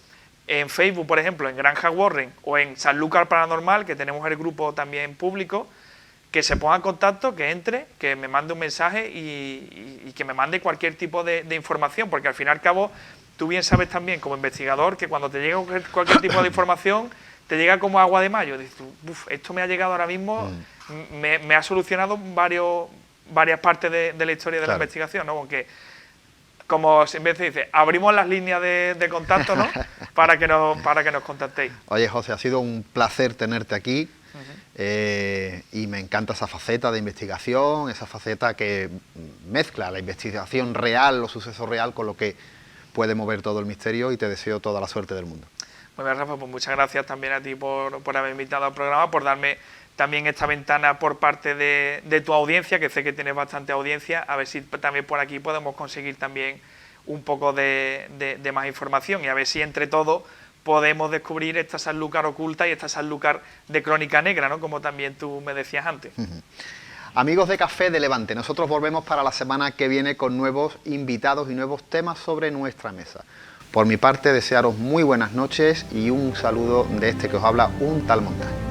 en Facebook, por ejemplo, en Granja Warren o en Sanlúcar Paranormal, que tenemos el grupo también público, que se ponga en contacto, que entre, que me mande un mensaje y que me mande cualquier tipo de información, porque al fin y al cabo, tú bien sabes también como investigador que cuando te llega cualquier tipo de información, te llega como agua de mayo. Dices tú, esto me ha llegado ahora mismo, me ha solucionado varias partes de la historia de la investigación, ¿no? Porque, como siempre se dice, abrimos las líneas de contacto, ¿no? para que nos contactéis. Oye, José, ha sido un placer tenerte aquí. Y me encanta esa faceta de investigación, esa faceta que mezcla la investigación real, los sucesos real, con lo que puede mover todo el misterio, y te deseo toda la suerte del mundo. Muy bien, Rafa, pues muchas gracias también a ti por haberme invitado al programa, por darme también esta ventana por parte de tu audiencia, que sé que tienes bastante audiencia, a ver si también por aquí podemos conseguir también un poco de más información, y a ver si entre todos podemos descubrir esta Sanlúcar oculta y esta Sanlúcar de crónica negra, ¿no? Como también tú me decías antes. Amigos de Café de Levante, nosotros volvemos para la semana que viene con nuevos invitados y nuevos temas sobre nuestra mesa. Por mi parte, desearos muy buenas noches y un saludo de este que os habla, un tal Montaño.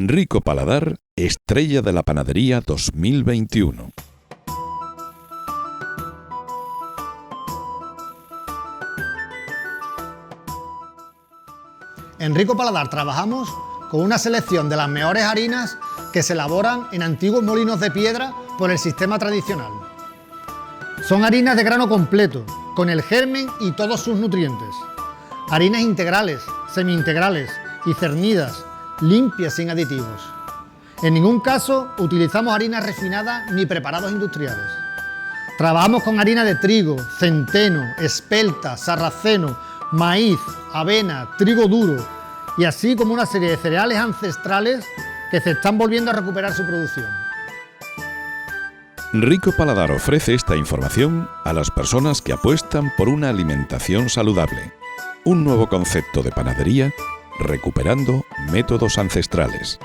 Rico Paladar, estrella de la panadería 2021. En Rico Paladar trabajamos con una selección de las mejores harinas que se elaboran en antiguos molinos de piedra por el sistema tradicional. Son harinas de grano completo, con el germen y todos sus nutrientes. Harinas integrales, semi-integrales y cernidas, limpias sin aditivos. En ningún caso utilizamos harinas refinadas ni preparados industriales. Trabajamos con harina de trigo, centeno, espelta, sarraceno, maíz, avena, trigo duro y así como una serie de cereales ancestrales que se están volviendo a recuperar su producción. Rico Paladar ofrece esta información a las personas que apuestan por una alimentación saludable. Un nuevo concepto de panadería recuperando métodos ancestrales.